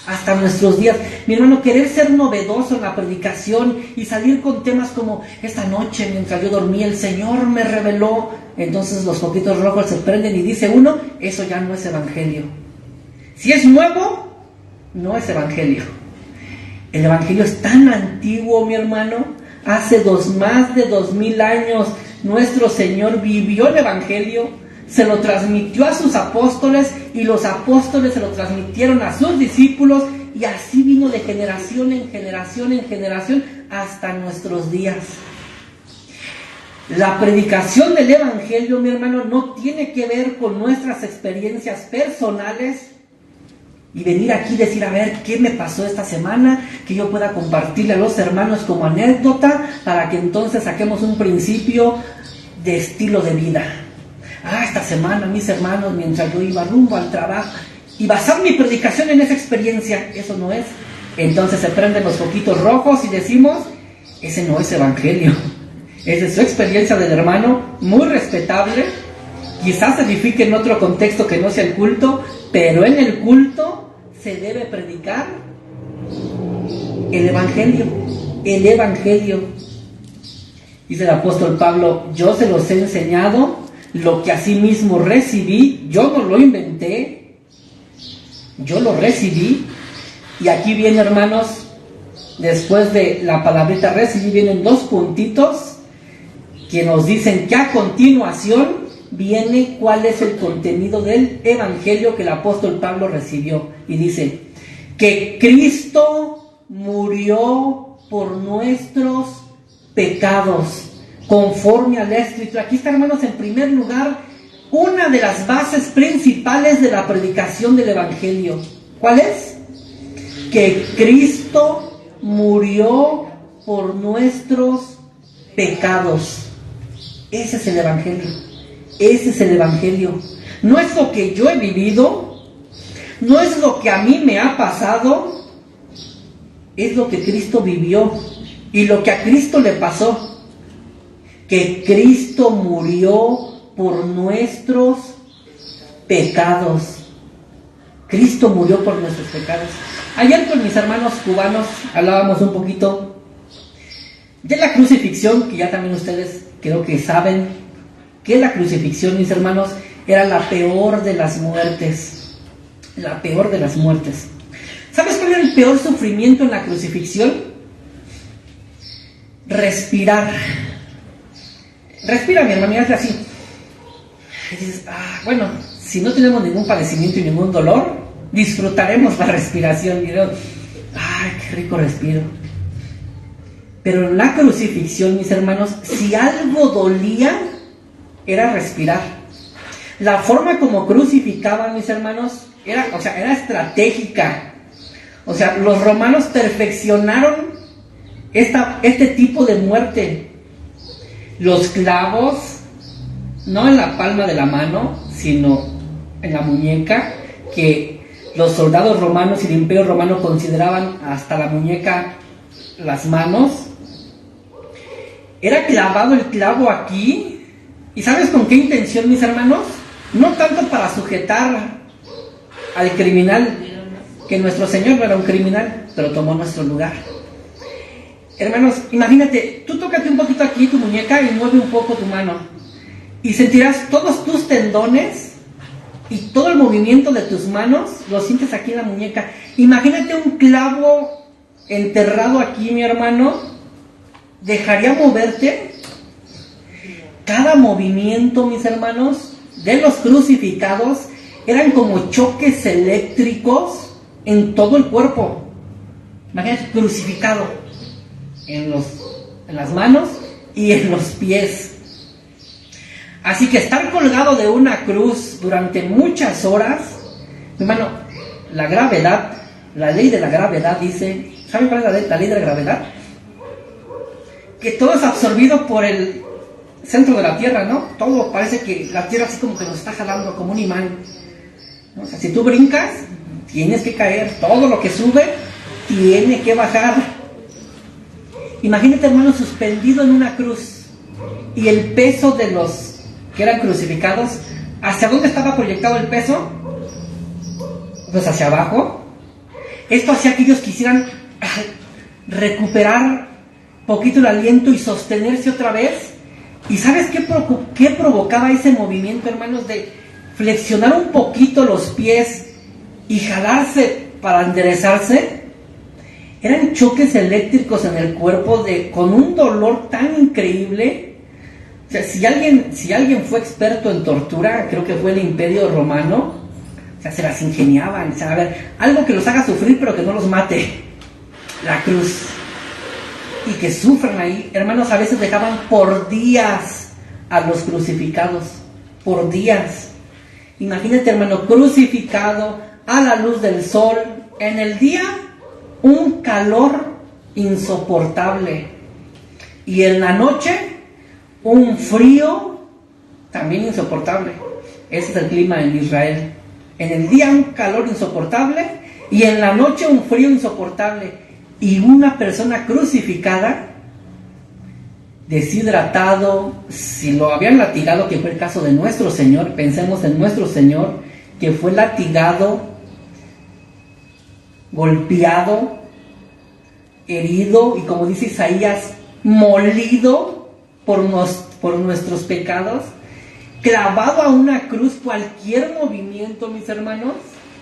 Hasta nuestros días. Mi hermano, querer ser novedoso en la predicación y salir con temas como esta noche mientras yo dormía el Señor me reveló, entonces los foquitos rojos se prenden y dice uno, eso ya no es evangelio. Si es nuevo, no es evangelio. El evangelio es tan antiguo, mi hermano. Hace más de 2000 años nuestro Señor vivió el evangelio, se lo transmitió a sus apóstoles y los apóstoles se lo transmitieron a sus discípulos y así vino de generación en generación en generación hasta nuestros días. La predicación del evangelio, mi hermano, no tiene que ver con nuestras experiencias personales y venir aquí y decir, a ver, ¿qué me pasó esta semana? Que yo pueda compartirle a los hermanos como anécdota para que entonces saquemos un principio de estilo de vida. Esta semana, mis hermanos, mientras yo iba rumbo al trabajo, y basar mi predicación en esa experiencia, eso no es. Entonces se prenden los foquitos rojos y decimos, ese no es evangelio. Esa es su experiencia del hermano, muy respetable. Quizás se edifique en otro contexto que no sea el culto, pero en el culto se debe predicar el evangelio. El evangelio. Dice el apóstol Pablo, yo se los he enseñado, lo que asimismo recibí, yo no lo inventé, yo lo recibí. Y aquí viene, hermanos, después de la palabrita recibí, vienen dos puntitos que nos dicen que a continuación viene cuál es el contenido del evangelio que el apóstol Pablo recibió. Y dice, que Cristo murió por nuestros pecados, conforme a la Escritura. Aquí está, hermanos, en primer lugar, una de las bases principales de la predicación del evangelio. ¿Cuál es? Que Cristo murió por nuestros pecados. Ese es el evangelio. Ese es el evangelio. No es lo que yo he vivido, no es lo que a mí me ha pasado, es lo que Cristo vivió y lo que a Cristo le pasó. Que Cristo murió por nuestros pecados. Cristo murió por nuestros pecados. Ayer con mis hermanos cubanos hablábamos un poquito de la crucifixión, que ya también ustedes creo que saben que la crucifixión, mis hermanos, era la peor de las muertes. La peor de las muertes. ¿Sabes cuál era el peor sufrimiento en la crucifixión? Respirar. Respira, mi hermano, y hazle así. Y dices, bueno, si no tenemos ningún padecimiento y ningún dolor, disfrutaremos la respiración. Y digo, qué rico respiro. Pero en la crucifixión, mis hermanos, si algo dolía, era respirar. La forma como crucificaban, mis hermanos, era estratégica. O sea, los romanos perfeccionaron este tipo de muerte. Los clavos, no en la palma de la mano, sino en la muñeca, que los soldados romanos y el imperio romano consideraban hasta la muñeca las manos. Era clavado el clavo aquí. ¿Y sabes con qué intención, mis hermanos? No tanto para sujetar al criminal, que nuestro Señor no era un criminal, pero tomó nuestro lugar. Hermanos, imagínate, tú tócate un poquito aquí tu muñeca y mueve un poco tu mano y sentirás todos tus tendones y todo el movimiento de tus manos, lo sientes aquí en la muñeca. Imagínate un clavo enterrado aquí, mi hermano, ¿dejaría moverte? Cada movimiento, mis hermanos, de los crucificados eran como choques eléctricos en todo el cuerpo. Imagínate, crucificado en las manos y en los pies. Así que estar colgado de una cruz durante muchas horas, hermano, la gravedad, la ley de la gravedad dice, ¿saben cuál es la ley de la gravedad? Que todo es absorbido por el centro de la Tierra, ¿no? Todo parece que la Tierra así como que nos está jalando como un imán, ¿no? O sea, si tú brincas, tienes que caer, todo lo que sube tiene que bajar. Imagínate, hermano, suspendido en una cruz y el peso de los que eran crucificados, ¿hacia dónde estaba proyectado el peso? Pues hacia abajo. Esto hacía que ellos quisieran recuperar poquito el aliento y sostenerse otra vez. ¿Y sabes qué provocaba ese movimiento, hermanos? De flexionar un poquito los pies y jalarse para enderezarse. Eran choques eléctricos en el cuerpo con un dolor tan increíble. O sea, si alguien fue experto en tortura, creo que fue el Imperio Romano. O sea, se las ingeniaban. O sea, a ver, algo que los haga sufrir pero que no los mate. La cruz. Y que sufran ahí. Hermanos, a veces dejaban por días a los crucificados. Por días. Imagínate, hermano, crucificado a la luz del sol. En el día, un calor insoportable. Y en la noche, un frío también insoportable. Ese es el clima en Israel. En el día, un calor insoportable. Y en la noche, un frío insoportable. Y una persona crucificada, deshidratado, si lo habían latigado, que fue el caso de nuestro Señor, pensemos en nuestro Señor, que fue latigado, golpeado, herido, y como dice Isaías, molido por nuestros pecados, clavado a una cruz. Cualquier movimiento, mis hermanos,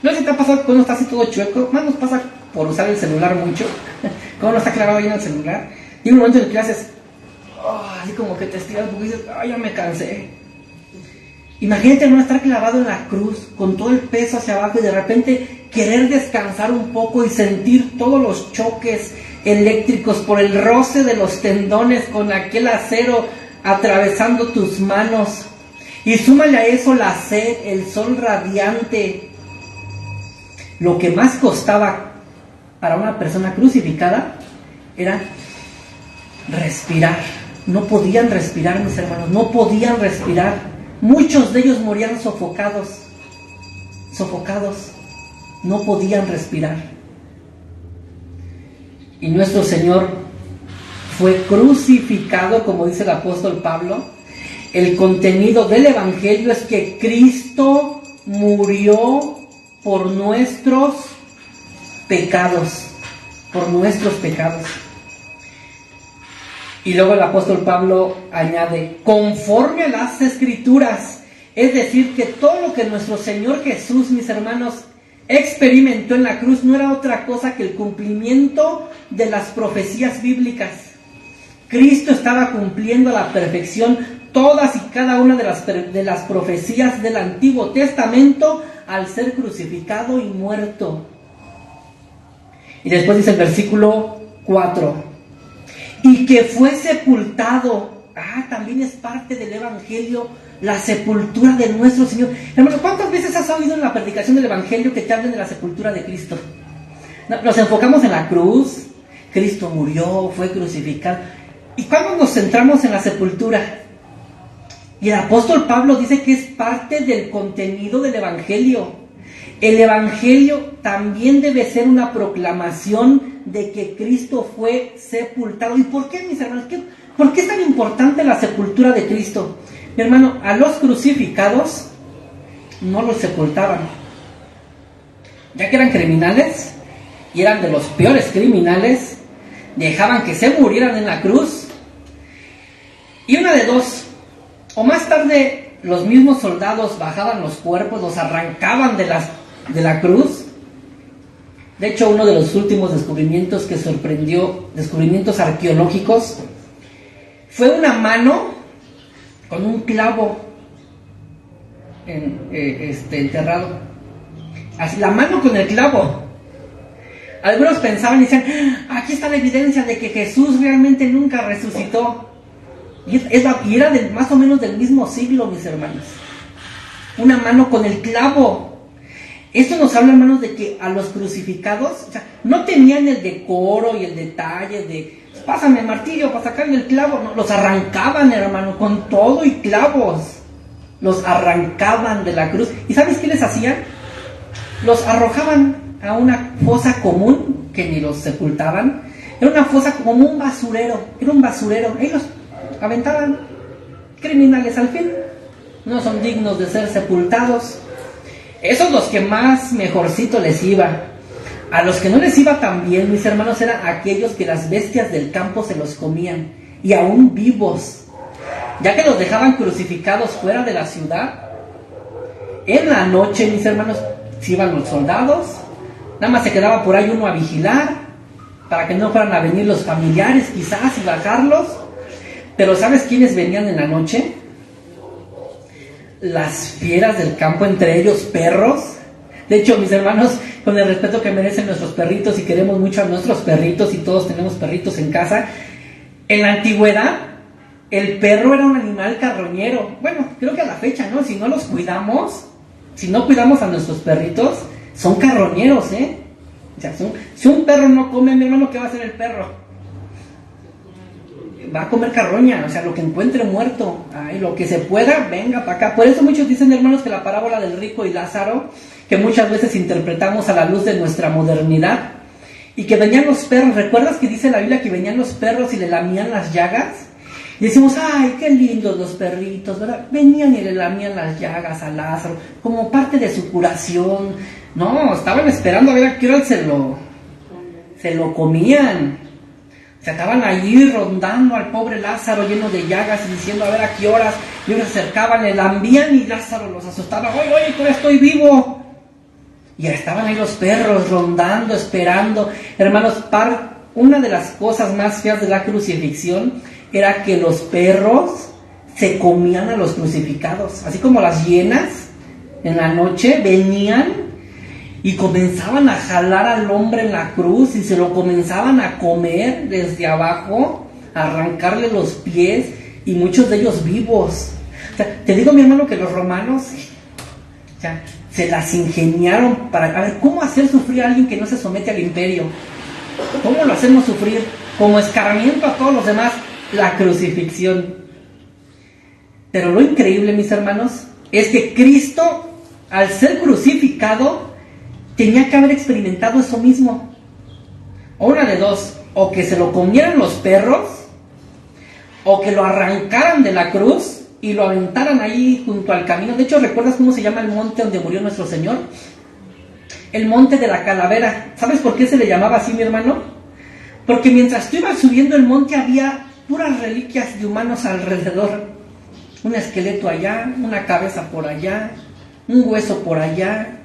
no sé si te ha pasado cuando estás así todo chueco, más nos pasa por usar el celular mucho, cuando está clavado ahí en el celular, y un momento en el que haces, así como que te estiras y dices, ya me cansé. Imagínate no estar clavado en la cruz, con todo el peso hacia abajo, y de repente querer descansar un poco y sentir todos los choques eléctricos por el roce de los tendones con aquel acero atravesando tus manos. Y súmale a eso la sed, el sol radiante. Lo que más costaba para una persona crucificada era respirar. No podían respirar, mis hermanos, no podían respirar. Muchos de ellos morían sofocados, no podían respirar. Y nuestro Señor fue crucificado, como dice el apóstol Pablo. El contenido del Evangelio es que Cristo murió por nuestros pecados, Y luego el apóstol Pablo añade, conforme a las Escrituras, es decir, que todo lo que nuestro Señor Jesús, mis hermanos, experimentó en la cruz no era otra cosa que el cumplimiento de las profecías bíblicas. Cristo estaba cumpliendo a la perfección todas y cada una de las profecías del Antiguo Testamento al ser crucificado y muerto. Y después dice el versículo 4, y que fue sepultado. También es parte del Evangelio, la sepultura de nuestro Señor. Hermano, ¿cuántas veces has oído en la predicación del Evangelio que te hablen de la sepultura de Cristo? Nos enfocamos en la cruz, Cristo murió, fue crucificado. ¿Y cuándo nos centramos en la sepultura? Y el apóstol Pablo dice que es parte del contenido del Evangelio. El Evangelio también debe ser una proclamación de que Cristo fue sepultado. ¿Y por qué, mis hermanos? ¿Por qué es tan importante la sepultura de Cristo? Mi hermano, a los crucificados no los sepultaban. Ya que eran criminales, y eran de los peores criminales, dejaban que se murieran en la cruz. Y una de dos, o más tarde los mismos soldados bajaban los cuerpos, los arrancaban de la cruz. De hecho, uno de los últimos descubrimientos que sorprendió, descubrimientos arqueológicos, fue una mano con un clavo enterrado. Así, la mano con el clavo. Algunos pensaban y decían, aquí está la evidencia de que Jesús realmente nunca resucitó. Y era más o menos del mismo siglo, mis hermanos. Una mano con el clavo. Esto nos habla, hermanos, de que a los crucificados, o sea, no tenían el decoro y el detalle de pásame el martillo para sacarle el clavo. No, los arrancaban, hermano, con todo y clavos. Los arrancaban de la cruz. ¿Y sabes qué les hacían? Los arrojaban a una fosa común, que ni los sepultaban. Era una fosa como un basurero, era un basurero. Ellos aventaban criminales al fin. No son dignos de ser sepultados. Esos los que más mejorcito les iba. A los que no les iba tan bien, mis hermanos, eran aquellos que las bestias del campo se los comían, y aún vivos, ya que los dejaban crucificados fuera de la ciudad. En la noche, mis hermanos, se iban los soldados, nada más se quedaba por ahí uno a vigilar, para que no fueran a venir los familiares quizás y bajarlos. Pero ¿sabes quiénes venían en la noche? Las fieras del campo, entre ellos perros. De hecho, mis hermanos, con el respeto que merecen nuestros perritos, y queremos mucho a nuestros perritos, y todos tenemos perritos en casa, en la antigüedad el perro era un animal carroñero. Bueno, creo que a la fecha, ¿no? Si no los cuidamos, si no cuidamos a nuestros perritos, son carroñeros, ¿eh? O sea, si un perro no come, mi hermano, ¿qué va a hacer el perro? Va a comer carroña, o sea, lo que encuentre muerto. Ay, lo que se pueda, venga para acá. Por eso muchos dicen, hermanos, que la parábola del rico y Lázaro, que muchas veces interpretamos a la luz de nuestra modernidad, y que venían los perros. ¿Recuerdas que dice la Biblia que venían los perros y le lamían las llagas? Y decimos, ay, qué lindos los perritos, ¿verdad? Venían y le lamían las llagas a Lázaro, como parte de su curación. No, estaban esperando a ver a qué hora se lo comían. Se estaban allí rondando al pobre Lázaro lleno de llagas y diciendo a ver a qué horas. Y ellos se acercaban, le lambían, y Lázaro los asustaba. Oye, todavía estoy vivo. Y estaban ahí los perros rondando, esperando. Hermanos, una de las cosas más feas de la crucifixión era que los perros se comían a los crucificados. Así como las hienas en la noche venían y comenzaban a jalar al hombre en la cruz, y se lo comenzaban a comer desde abajo, a arrancarle los pies, y muchos de ellos vivos. O sea, te digo, mi hermano, que los romanos, o sea, se las ingeniaron para a ver cómo hacer sufrir a alguien que no se somete al imperio. ¿Cómo lo hacemos sufrir? Como escarmiento a todos los demás, la crucifixión. Pero lo increíble, mis hermanos, es que Cristo, al ser crucificado, tenía que haber experimentado eso mismo. O una de dos: o que se lo comieran los perros, o que lo arrancaran de la cruz y lo aventaran ahí junto al camino. De hecho, ¿recuerdas cómo se llama el monte donde murió nuestro Señor? El monte de la calavera. ¿Sabes por qué se le llamaba así, mi hermano? Porque mientras tú ibas subiendo el monte había puras reliquias de humanos alrededor. Un esqueleto allá, una cabeza por allá, un hueso por allá.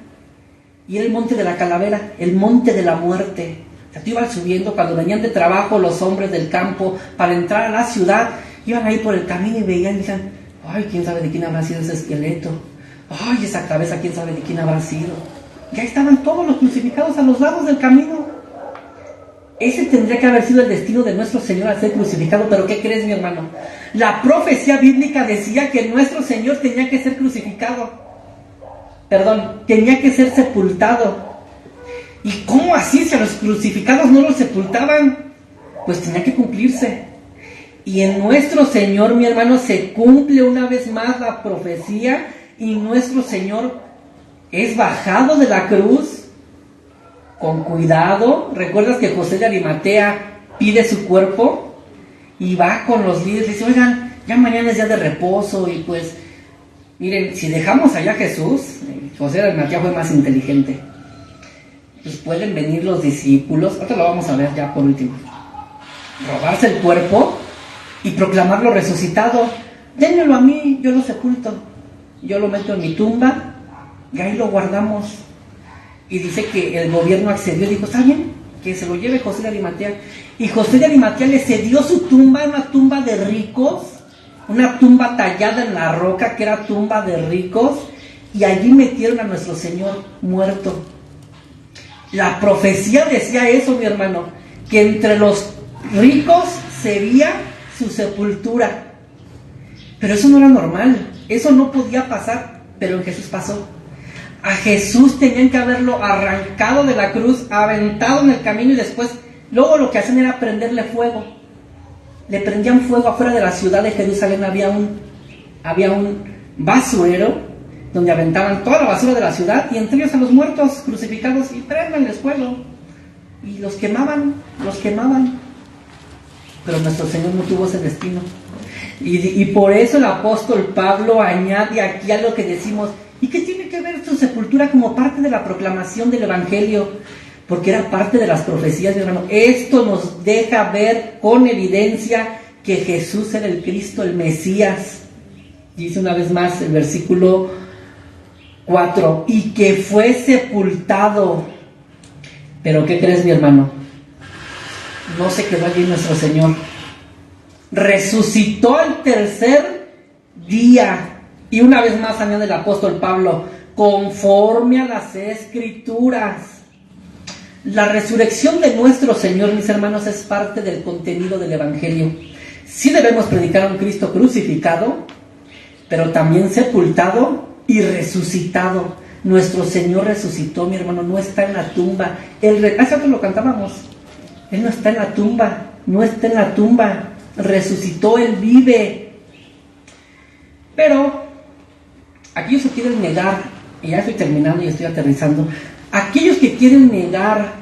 Y era el monte de la calavera, el monte de la muerte. O sea, tú ibas subiendo, cuando venían de trabajo los hombres del campo para entrar a la ciudad, iban ahí por el camino y veían y decían, ay, quién sabe de quién habrá sido ese esqueleto. Ay, esa cabeza, quién sabe de quién habrá sido. Ya estaban todos los crucificados a los lados del camino. Ese tendría que haber sido el destino de nuestro Señor al ser crucificado. Pero ¿qué crees, mi hermano? La profecía bíblica decía que nuestro Señor tenía que ser crucificado. Tenía que ser sepultado. ¿Y cómo así? Si a los crucificados no los sepultaban, pues tenía que cumplirse. Y en nuestro Señor, mi hermano, se cumple una vez más la profecía, y nuestro Señor es bajado de la cruz con cuidado. ¿Recuerdas que José de Arimatea pide su cuerpo? Y va con los líderes y dice, oigan, ya mañana es día de reposo, y pues, miren, si dejamos allá a Jesús, José de Arimatea fue más inteligente, pues pueden venir los discípulos, ahorita lo vamos a ver ya por último, robarse el cuerpo y proclamarlo resucitado. Dénmelo a mí, yo lo sepulto, yo lo meto en mi tumba y ahí lo guardamos. Y dice que el gobierno accedió, dijo, está bien, que se lo lleve José de Arimatea. Y José de Arimatea le cedió su tumba, una tumba de ricos, una tumba tallada en la roca, que era tumba de ricos, y allí metieron a nuestro Señor muerto. La profecía decía eso, mi hermano, que entre los ricos sería su sepultura. Pero eso no era normal, eso no podía pasar, pero en Jesús pasó. A Jesús tenían que haberlo arrancado de la cruz, aventado en el camino, y después, luego lo que hacían era prenderle fuego. Le prendían fuego afuera de la ciudad de Jerusalén. Había un basurero donde aventaban toda la basura de la ciudad y entre ellos a los muertos crucificados y préndanles fuego. Y los quemaban. Pero nuestro Señor no tuvo ese destino. Y por eso el apóstol Pablo añade aquí algo que decimos, ¿y qué tiene que ver su sepultura como parte de la proclamación del Evangelio? Porque era parte de las profecías, mi hermano. Esto nos deja ver con evidencia que Jesús era el Cristo, el Mesías. Dice una vez más el versículo 4, y que fue sepultado. Pero ¿qué crees, mi hermano? No se quedó allí nuestro Señor. Resucitó al tercer día. Y una vez más añade el apóstol Pablo, conforme a las Escrituras. La resurrección de nuestro Señor, mis hermanos, es parte del contenido del Evangelio. Sí debemos predicar a un Cristo crucificado, pero también sepultado y resucitado. Nuestro Señor resucitó, mi hermano, no está en la tumba. Hace rato lo cantábamos. Él no está en la tumba, no está en la tumba. Resucitó, Él vive. Pero aquellos que quieren negar, y ya estoy terminando y estoy aterrizando, aquellos que quieren negar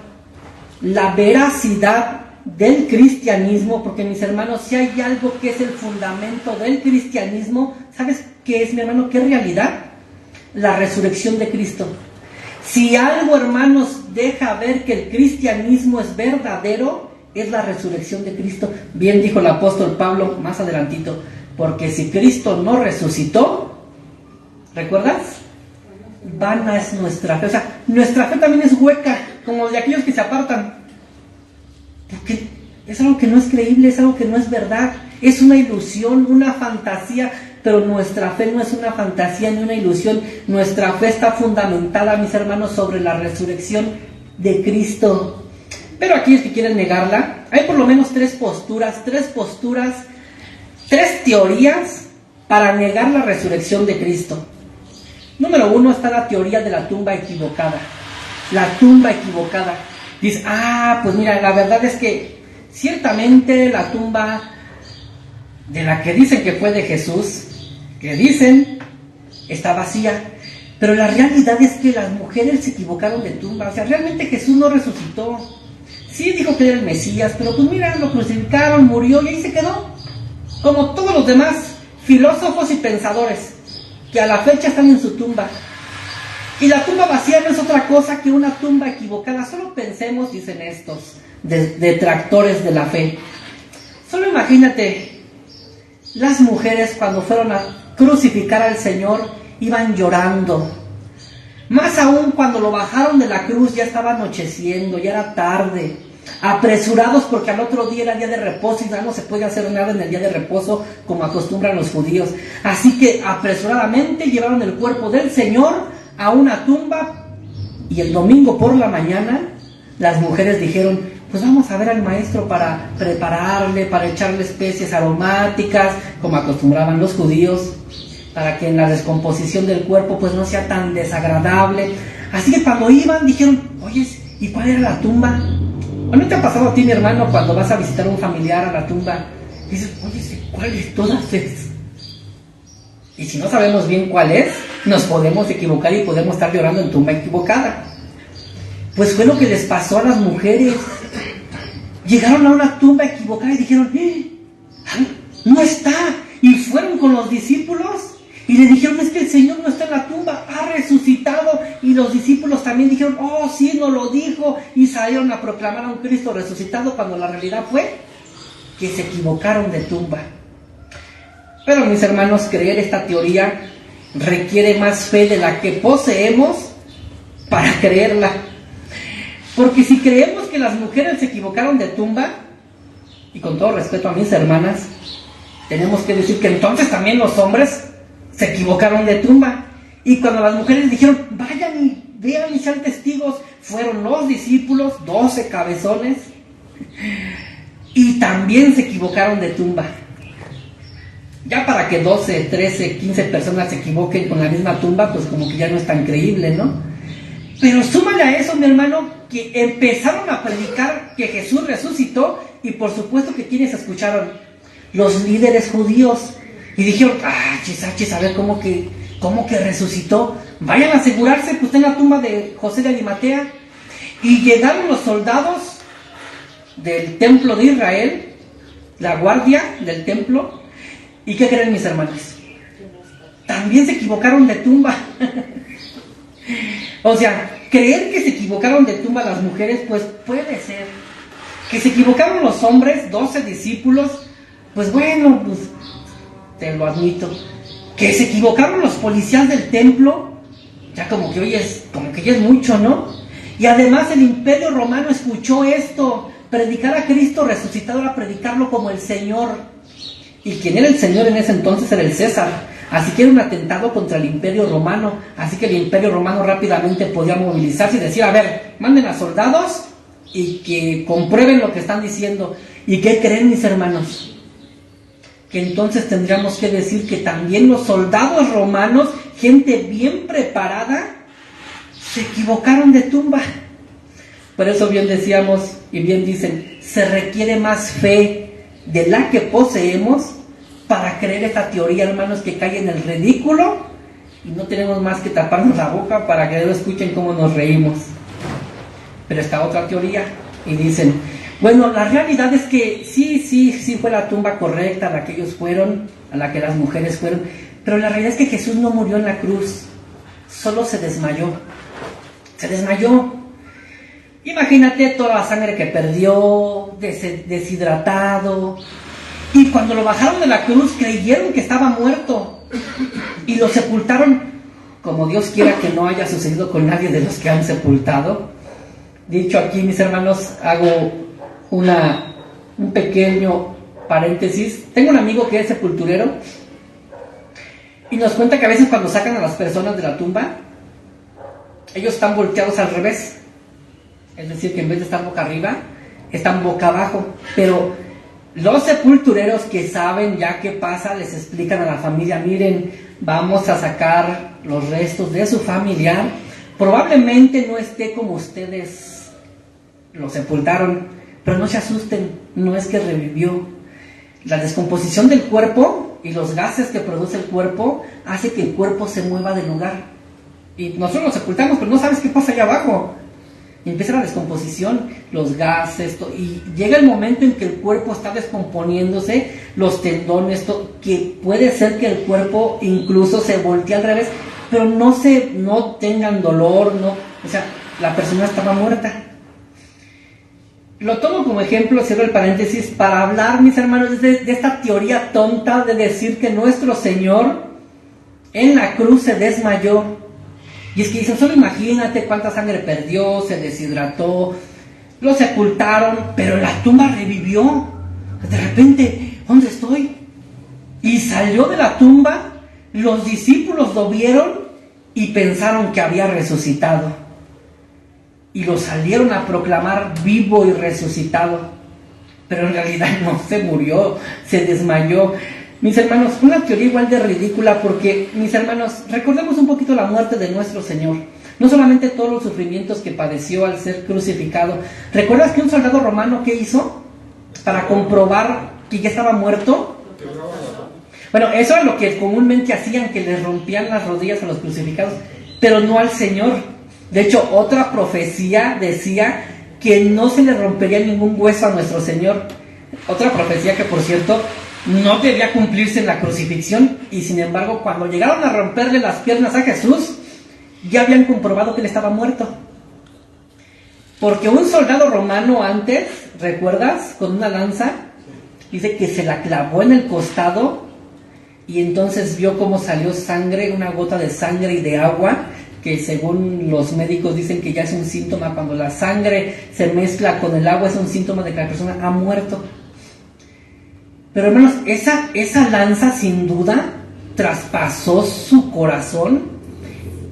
la veracidad del cristianismo, porque mis hermanos, si hay algo que es el fundamento del cristianismo, ¿sabes qué es, mi hermano? ¿Qué realidad? La resurrección de Cristo. Si algo, hermanos, deja ver que el cristianismo es verdadero, es la resurrección de Cristo. Bien dijo el apóstol Pablo más adelantito, porque si Cristo no resucitó, ¿recuerdas? Vana es nuestra fe. O sea, nuestra fe también es hueca, como de aquellos que se apartan. Porque es algo que no es creíble, es algo que no es verdad. Es una ilusión, una fantasía, pero nuestra fe no es una fantasía ni una ilusión. Nuestra fe está fundamentada, mis hermanos, sobre la resurrección de Cristo. Pero aquellos que quieren negarla, hay por lo menos tres teorías para negar la resurrección de Cristo. Número 1 está la teoría de la tumba equivocada. La tumba equivocada. Dice, pues mira, la verdad es que ciertamente la tumba de la que dicen que fue de Jesús, que dicen, está vacía. Pero la realidad es que las mujeres se equivocaron de tumba. O sea, realmente Jesús no resucitó. Sí dijo que era el Mesías, pero pues mira, lo crucificaron, murió y ahí se quedó. Como todos los demás filósofos y pensadores que a la fecha están en su tumba. Y la tumba vacía no es otra cosa que una tumba equivocada. Solo pensemos, dicen estos detractores de la fe. Solo imagínate, las mujeres cuando fueron a crucificar al Señor iban llorando. Más aún cuando lo bajaron de la cruz ya estaba anocheciendo, ya era tarde. Apresurados porque al otro día era día de reposo y ya no se puede hacer nada en el día de reposo como acostumbran los judíos. Así que apresuradamente llevaron el cuerpo del Señor a una tumba y el domingo por la mañana las mujeres dijeron, pues vamos a ver al maestro para prepararle, para echarle especies aromáticas como acostumbraban los judíos, para que en la descomposición del cuerpo pues no sea tan desagradable. Así que cuando iban dijeron, oye, ¿y cuál era la tumba? ¿No te ha pasado a ti, mi hermano, cuando vas a visitar a un familiar a la tumba? Dices, oye, ¿cuál de todas es? Y si no sabemos bien cuál es, nos podemos equivocar y podemos estar llorando en tumba equivocada. Pues fue lo que les pasó a las mujeres. Llegaron a una tumba equivocada y dijeron, no está. Y fueron con los discípulos y le dijeron, es que el Señor no está en la tumba, ha resucitado. Y los discípulos también dijeron, oh sí, nos lo dijo. Y salieron a proclamar a un Cristo resucitado, cuando la realidad fue que se equivocaron de tumba. Pero mis hermanos, creer esta teoría requiere más fe de la que poseemos para creerla. Porque si creemos que las mujeres se equivocaron de tumba, y con todo respeto a mis hermanas, tenemos que decir que entonces también los hombres se equivocaron de tumba. Y cuando las mujeres dijeron, vayan y vean y sean testigos, fueron los discípulos, 12 cabezones, y también se equivocaron de tumba. Ya para que 12, 13, 15 personas se equivoquen con la misma tumba, pues como que ya no es tan creíble, ¿no? Pero súmale a eso, mi hermano, que empezaron a predicar que Jesús resucitó, y por supuesto que quienes escucharon, los líderes judíos, y dijeron, chis, a ver, ¿cómo ¿Cómo que resucitó? Vayan a asegurarse que está en la tumba de José de Arimatea. Y llegaron los soldados del templo de Israel, la guardia del templo. ¿Y qué creen, mis hermanos? También se equivocaron de tumba. O sea, creer que se equivocaron de tumba las mujeres, pues puede ser. Que se equivocaron los hombres, 12 discípulos, pues bueno, pues te lo admito. Que se equivocaron los policías del templo, ya como que ya es mucho, ¿no? Y además el Imperio Romano escuchó esto, predicar a Cristo resucitado era predicarlo como el Señor. Y quien era el Señor en ese entonces era el César. Así que era un atentado contra el Imperio Romano. Así que el Imperio Romano rápidamente podía movilizarse y decir, a ver, manden a soldados y que comprueben lo que están diciendo. ¿Y qué creen, mis hermanos? Que entonces tendríamos que decir que también los soldados romanos, gente bien preparada, se equivocaron de tumba. Por eso bien decíamos y bien dicen, se requiere más fe de la que poseemos para creer esta teoría, hermanos, que cae en el ridículo, y no tenemos más que taparnos la boca para que no escuchen cómo nos reímos. Pero está otra teoría y dicen, bueno, la realidad es que sí fue la tumba correcta a la que ellos fueron, a la que las mujeres fueron, pero la realidad es que Jesús no murió en la cruz, solo se desmayó. Imagínate toda la sangre que perdió, deshidratado, y cuando lo bajaron de la cruz creyeron que estaba muerto y lo sepultaron, como Dios quiera que no haya sucedido con nadie de los que han sepultado. Dicho aquí, mis hermanos, hago un pequeño paréntesis. Tengo un amigo que es sepulturero y nos cuenta que a veces cuando sacan a las personas de la tumba, ellos están volteados al revés. Es decir, que en vez de estar boca arriba, están boca abajo. Pero los sepultureros que saben ya qué pasa, les explican a la familia, miren, vamos a sacar los restos de su familiar. Probablemente no esté como ustedes lo sepultaron, pero no se asusten, no es que revivió. La descomposición del cuerpo y los gases que produce el cuerpo hace que el cuerpo se mueva del lugar. Y nosotros lo sepultamos, pero no sabes qué pasa allá abajo. Y empieza la descomposición, los gases, y llega el momento en que el cuerpo está descomponiéndose, los tendones, que puede ser que el cuerpo incluso se voltee al revés, pero no tengan dolor, o sea, la persona estaba muerta. Lo tomo como ejemplo, cierro el paréntesis, para hablar, mis hermanos, de esta teoría tonta de decir que nuestro Señor en la cruz se desmayó. Y es que dicen, solo imagínate cuánta sangre perdió, se deshidrató, lo sepultaron, pero la tumba revivió. De repente, ¿dónde estoy? Y salió de la tumba, los discípulos lo vieron y pensaron que había resucitado. Y lo salieron a proclamar vivo y resucitado. Pero en realidad no se murió, se desmayó. Mis hermanos, una teoría igual de ridícula porque, mis hermanos, recordemos un poquito la muerte de nuestro Señor. No solamente todos los sufrimientos que padeció al ser crucificado. ¿Recuerdas que un soldado romano qué hizo para comprobar que ya estaba muerto? Bueno, eso es lo que comúnmente hacían, que les rompían las rodillas a los crucificados, pero no al Señor. De hecho, otra profecía decía que no se le rompería ningún hueso a nuestro Señor. Otra profecía que, por cierto, no debía cumplirse en la crucifixión, y sin embargo, cuando llegaron a romperle las piernas a Jesús, ya habían comprobado que él estaba muerto. Porque un soldado romano antes, ¿recuerdas? Con una lanza, dice que se la clavó en el costado, y entonces vio cómo salió sangre, una gota de sangre y de agua, que según los médicos dicen que ya es un síntoma, cuando la sangre se mezcla con el agua, es un síntoma de que la persona ha muerto. Pero hermanos, esa lanza sin duda traspasó su corazón,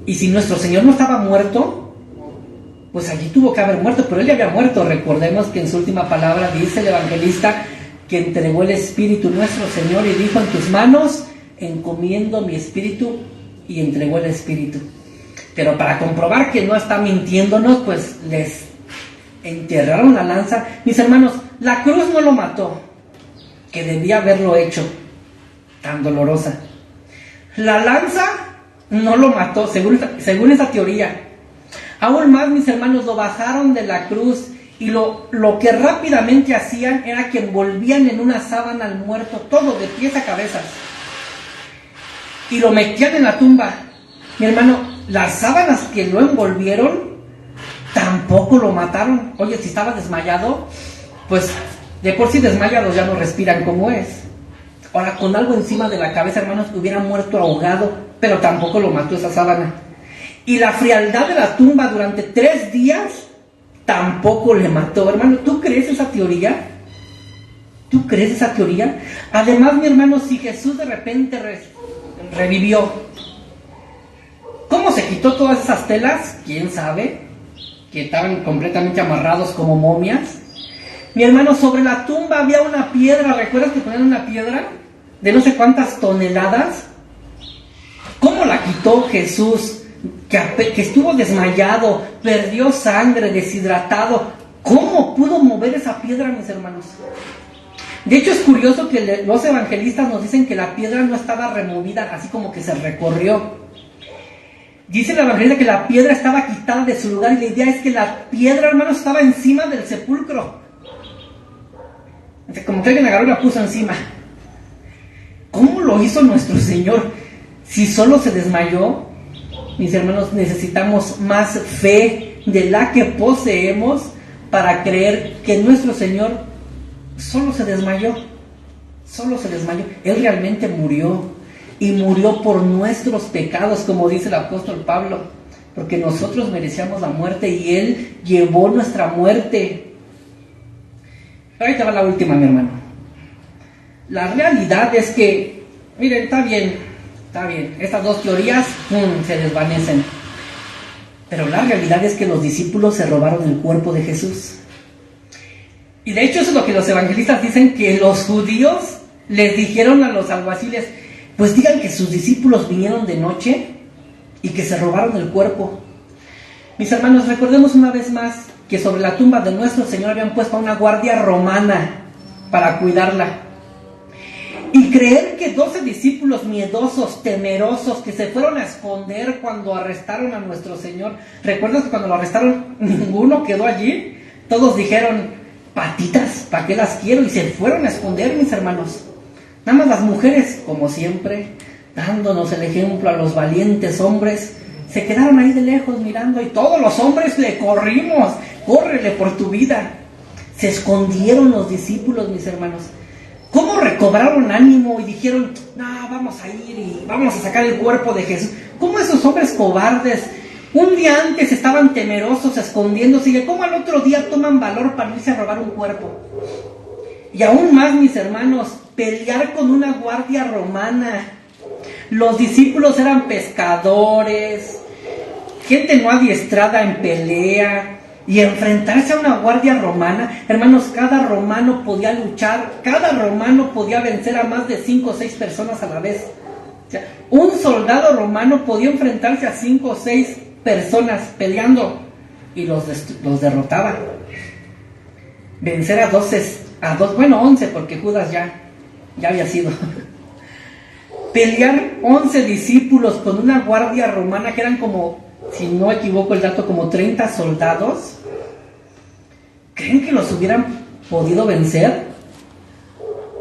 y si nuestro Señor no estaba muerto, pues allí tuvo que haber muerto, pero él ya había muerto. Recordemos que en su última palabra dice el evangelista que entregó el Espíritu nuestro Señor y dijo, en tus manos encomiendo mi espíritu, y entregó el Espíritu. Pero para comprobar que no está mintiéndonos, pues les enterraron la lanza. Mis hermanos, la cruz no lo mató, que debía haberlo hecho, tan dolorosa. La lanza no lo mató, según esa teoría. Aún más, mis hermanos, lo bajaron de la cruz y lo que rápidamente hacían era que envolvían en una sábana al muerto, todo de pies a cabeza, y lo metían en la tumba. Mi hermano, las sábanas que lo envolvieron tampoco lo mataron. Oye, si estaba desmayado, pues de por sí desmayados ya no respiran como es. Ahora, con algo encima de la cabeza, hermanos, hubiera muerto ahogado, pero tampoco lo mató esa sábana. Y la frialdad de la tumba durante 3 días tampoco le mató. Hermano, ¿tú crees esa teoría? ¿Tú crees esa teoría? Además, mi hermano, si Jesús de repente revivió, ¿cómo se quitó todas esas telas? ¿Quién sabe? Que estaban completamente amarrados como momias. Mi hermano, sobre la tumba había una piedra. ¿Recuerdas que ponían una piedra de no sé cuántas toneladas? ¿Cómo la quitó Jesús? Que estuvo desmayado, perdió sangre, deshidratado. ¿Cómo pudo mover esa piedra, mis hermanos? De hecho, es curioso que los evangelistas nos dicen que la piedra no estaba removida, así como que se recorrió. Dice el evangelista que la piedra estaba quitada de su lugar, y la idea es que la piedra, hermanos, estaba encima del sepulcro. Como que alguien agarró y la puso encima. ¿Cómo lo hizo nuestro Señor? Si solo se desmayó, mis hermanos, necesitamos más fe de la que poseemos para creer que nuestro Señor solo se desmayó. Solo se desmayó. Él realmente murió. Y murió por nuestros pecados, como dice el apóstol Pablo. Porque nosotros merecíamos la muerte y Él llevó nuestra muerte. Pero ahí te va la última, mi hermano. La realidad es que, miren, está bien. Estas dos teorías se desvanecen. Pero la realidad es que los discípulos se robaron el cuerpo de Jesús. Y de hecho eso es lo que los evangelistas dicen, que los judíos les dijeron a los alguaciles, pues digan que sus discípulos vinieron de noche y que se robaron el cuerpo. Mis hermanos, recordemos una vez más que sobre la tumba de nuestro Señor habían puesto a una guardia romana para cuidarla. Y creer que 12 discípulos miedosos, temerosos, que se fueron a esconder cuando arrestaron a nuestro Señor. ¿Recuerdas que cuando lo arrestaron ninguno quedó allí? Todos dijeron, patitas, ¿para qué las quiero? Y se fueron a esconder, mis hermanos. Nada más las mujeres, como siempre, dándonos el ejemplo a los valientes hombres, se quedaron ahí de lejos mirando, y todos los hombres le corrimos, córrele por tu vida. Se escondieron los discípulos, mis hermanos. ¿Cómo recobraron ánimo y dijeron, no, vamos a ir y vamos a sacar el cuerpo de Jesús? ¿Cómo esos hombres cobardes, un día antes estaban temerosos, escondiéndose, y cómo al otro día toman valor para irse a robar un cuerpo? Y aún más, mis hermanos, pelear con una guardia romana. Los discípulos eran pescadores, gente no adiestrada en pelea, y enfrentarse a una guardia romana. Hermanos, cada romano podía luchar, cada romano podía vencer a más de 5 o 6 personas a la vez. O sea, un soldado romano podía enfrentarse a 5 o 6 personas peleando y los derrotaba. Vencer a 11, porque Judas ya había sido. Pelear 11 discípulos con una guardia romana que eran como, si no equivoco el dato, como 30 soldados. ¿Creen que los hubieran podido vencer?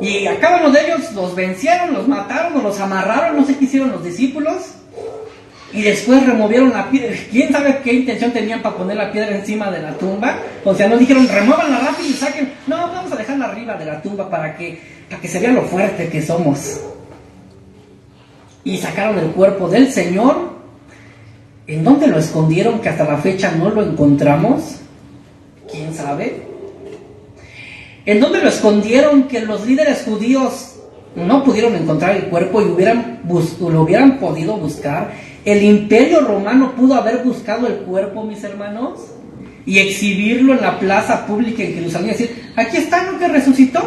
Y a cada uno de ellos los vencieron, los mataron o los amarraron, no sé qué hicieron los discípulos. Y después removieron la piedra. ¿Quién sabe qué intención tenían para poner la piedra encima de la tumba? O sea, no dijeron, remuévanla rápido y saquen. No, vamos a dejarla arriba de la tumba para que se vea lo fuerte que somos. Y sacaron el cuerpo del Señor. ¿En dónde lo escondieron que hasta la fecha no lo encontramos? ¿Quién sabe? ¿En dónde lo escondieron que los líderes judíos no pudieron encontrar el cuerpo y lo hubieran podido buscar? ¿El Imperio Romano pudo haber buscado el cuerpo, mis hermanos? Y exhibirlo en la plaza pública en Jerusalén y decir, aquí está, ¿no? Que resucitó,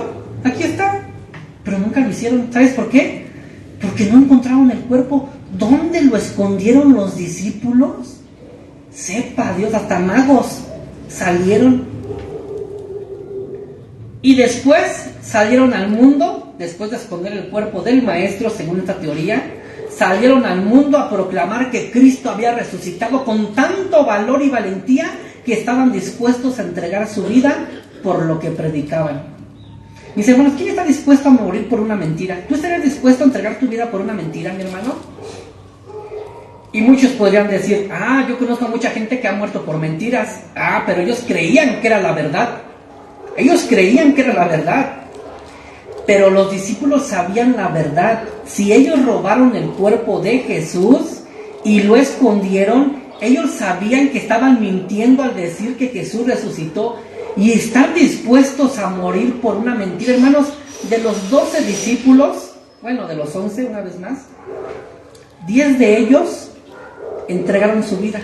aquí está. Pero nunca lo hicieron. ¿Sabes por qué? Porque no encontraron el cuerpo. ¿Dónde lo escondieron los discípulos? Sepa Dios, hasta magos salieron. Y después salieron al mundo, después de esconder el cuerpo del maestro, según esta teoría, salieron al mundo a proclamar que Cristo había resucitado con tanto valor y valentía que estaban dispuestos a entregar su vida por lo que predicaban. Mis hermanos, ¿quién está dispuesto a morir por una mentira? ¿Tú estarías dispuesto a entregar tu vida por una mentira, mi hermano? Y muchos podrían decir, yo conozco a mucha gente que ha muerto por mentiras. Pero ellos creían que era la verdad. Ellos creían que era la verdad. Pero los discípulos sabían la verdad. Si ellos robaron el cuerpo de Jesús y lo escondieron, ellos sabían que estaban mintiendo al decir que Jesús resucitó. Y están dispuestos a morir por una mentira. Hermanos, de los 12 discípulos, de los 11 una vez más, 10 de ellos entregaron su vida.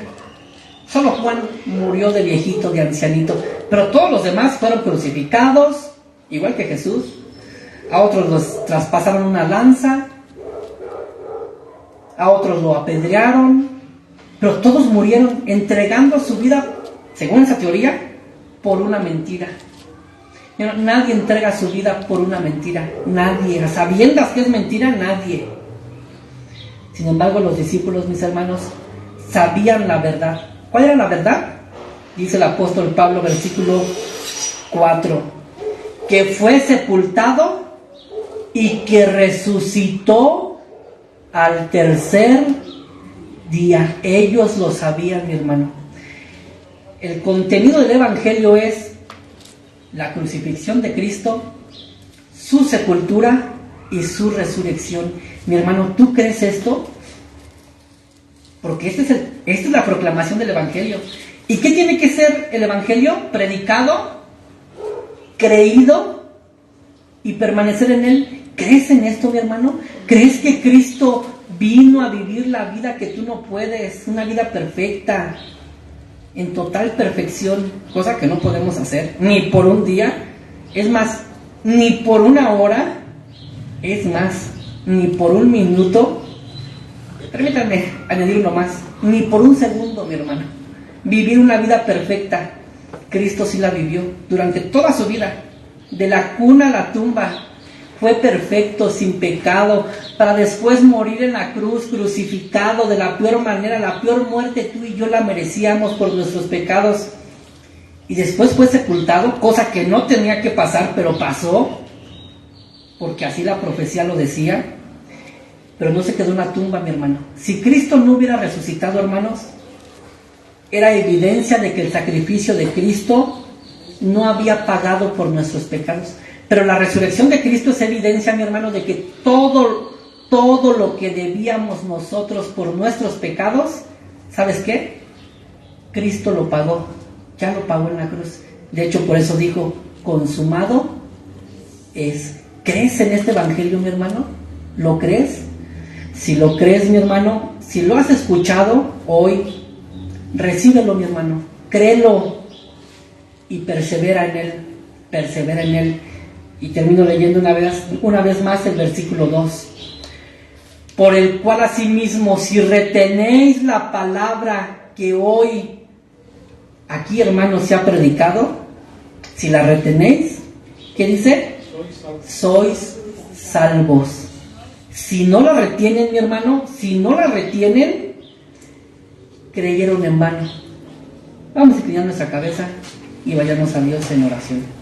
Solo Juan murió de viejito, de ancianito, pero todos los demás fueron crucificados, igual que Jesús. A otros los traspasaron una lanza, a otros lo apedrearon, pero todos murieron entregando su vida, según esa teoría, por una mentira. Nadie entrega su vida por una mentira, nadie, a sabiendas que es mentira, nadie. Sin embargo, los discípulos, mis hermanos, sabían la verdad. ¿Cuál era la verdad? Dice el apóstol Pablo, versículo 4, que fue sepultado y que resucitó al tercer día. Ellos lo sabían, mi hermano. El contenido del Evangelio es la crucifixión de Cristo, su sepultura y su resurrección. Mi hermano, ¿tú crees esto? Porque esta es la proclamación del Evangelio. ¿Y qué tiene que ser el Evangelio? Predicado, creído y permanecer en él. ¿Crees en esto, mi hermano? ¿Crees que Cristo vino a vivir la vida que tú no puedes? Una vida perfecta, en total perfección, cosa que no podemos hacer, ni por un día, es más, ni por una hora, es más, ni por un minuto. Permítanme añadir uno más, ni por un segundo, mi hermano. Vivir una vida perfecta. Cristo sí la vivió durante toda su vida, de la cuna a la tumba. Fue perfecto, sin pecado, para después morir en la cruz, crucificado de la peor manera, la peor muerte tú y yo la merecíamos por nuestros pecados. Y después fue sepultado, cosa que no tenía que pasar, pero pasó, porque así la profecía lo decía. Pero no se quedó en la tumba, mi hermano. Si Cristo no hubiera resucitado, hermanos, era evidencia de que el sacrificio de Cristo no había pagado por nuestros pecados. Pero la resurrección de Cristo es evidencia, mi hermano, de que todo lo que debíamos nosotros por nuestros pecados, ¿sabes qué? Cristo lo pagó, ya lo pagó en la cruz. De hecho, por eso dijo, consumado es. ¿Crees en este Evangelio, mi hermano? ¿Lo crees? Si lo crees, mi hermano, si lo has escuchado hoy, recíbelo, mi hermano, créelo y persevera en él. Y termino leyendo una vez más el versículo 2. Por el cual asimismo, si retenéis la palabra que hoy aquí, hermanos, se ha predicado, si la retenéis, ¿qué dice? Sois salvos. Si no la retienen, mi hermano, si no la retienen, creyeron en vano. Vamos a inclinar nuestra cabeza y vayamos a Dios en oración.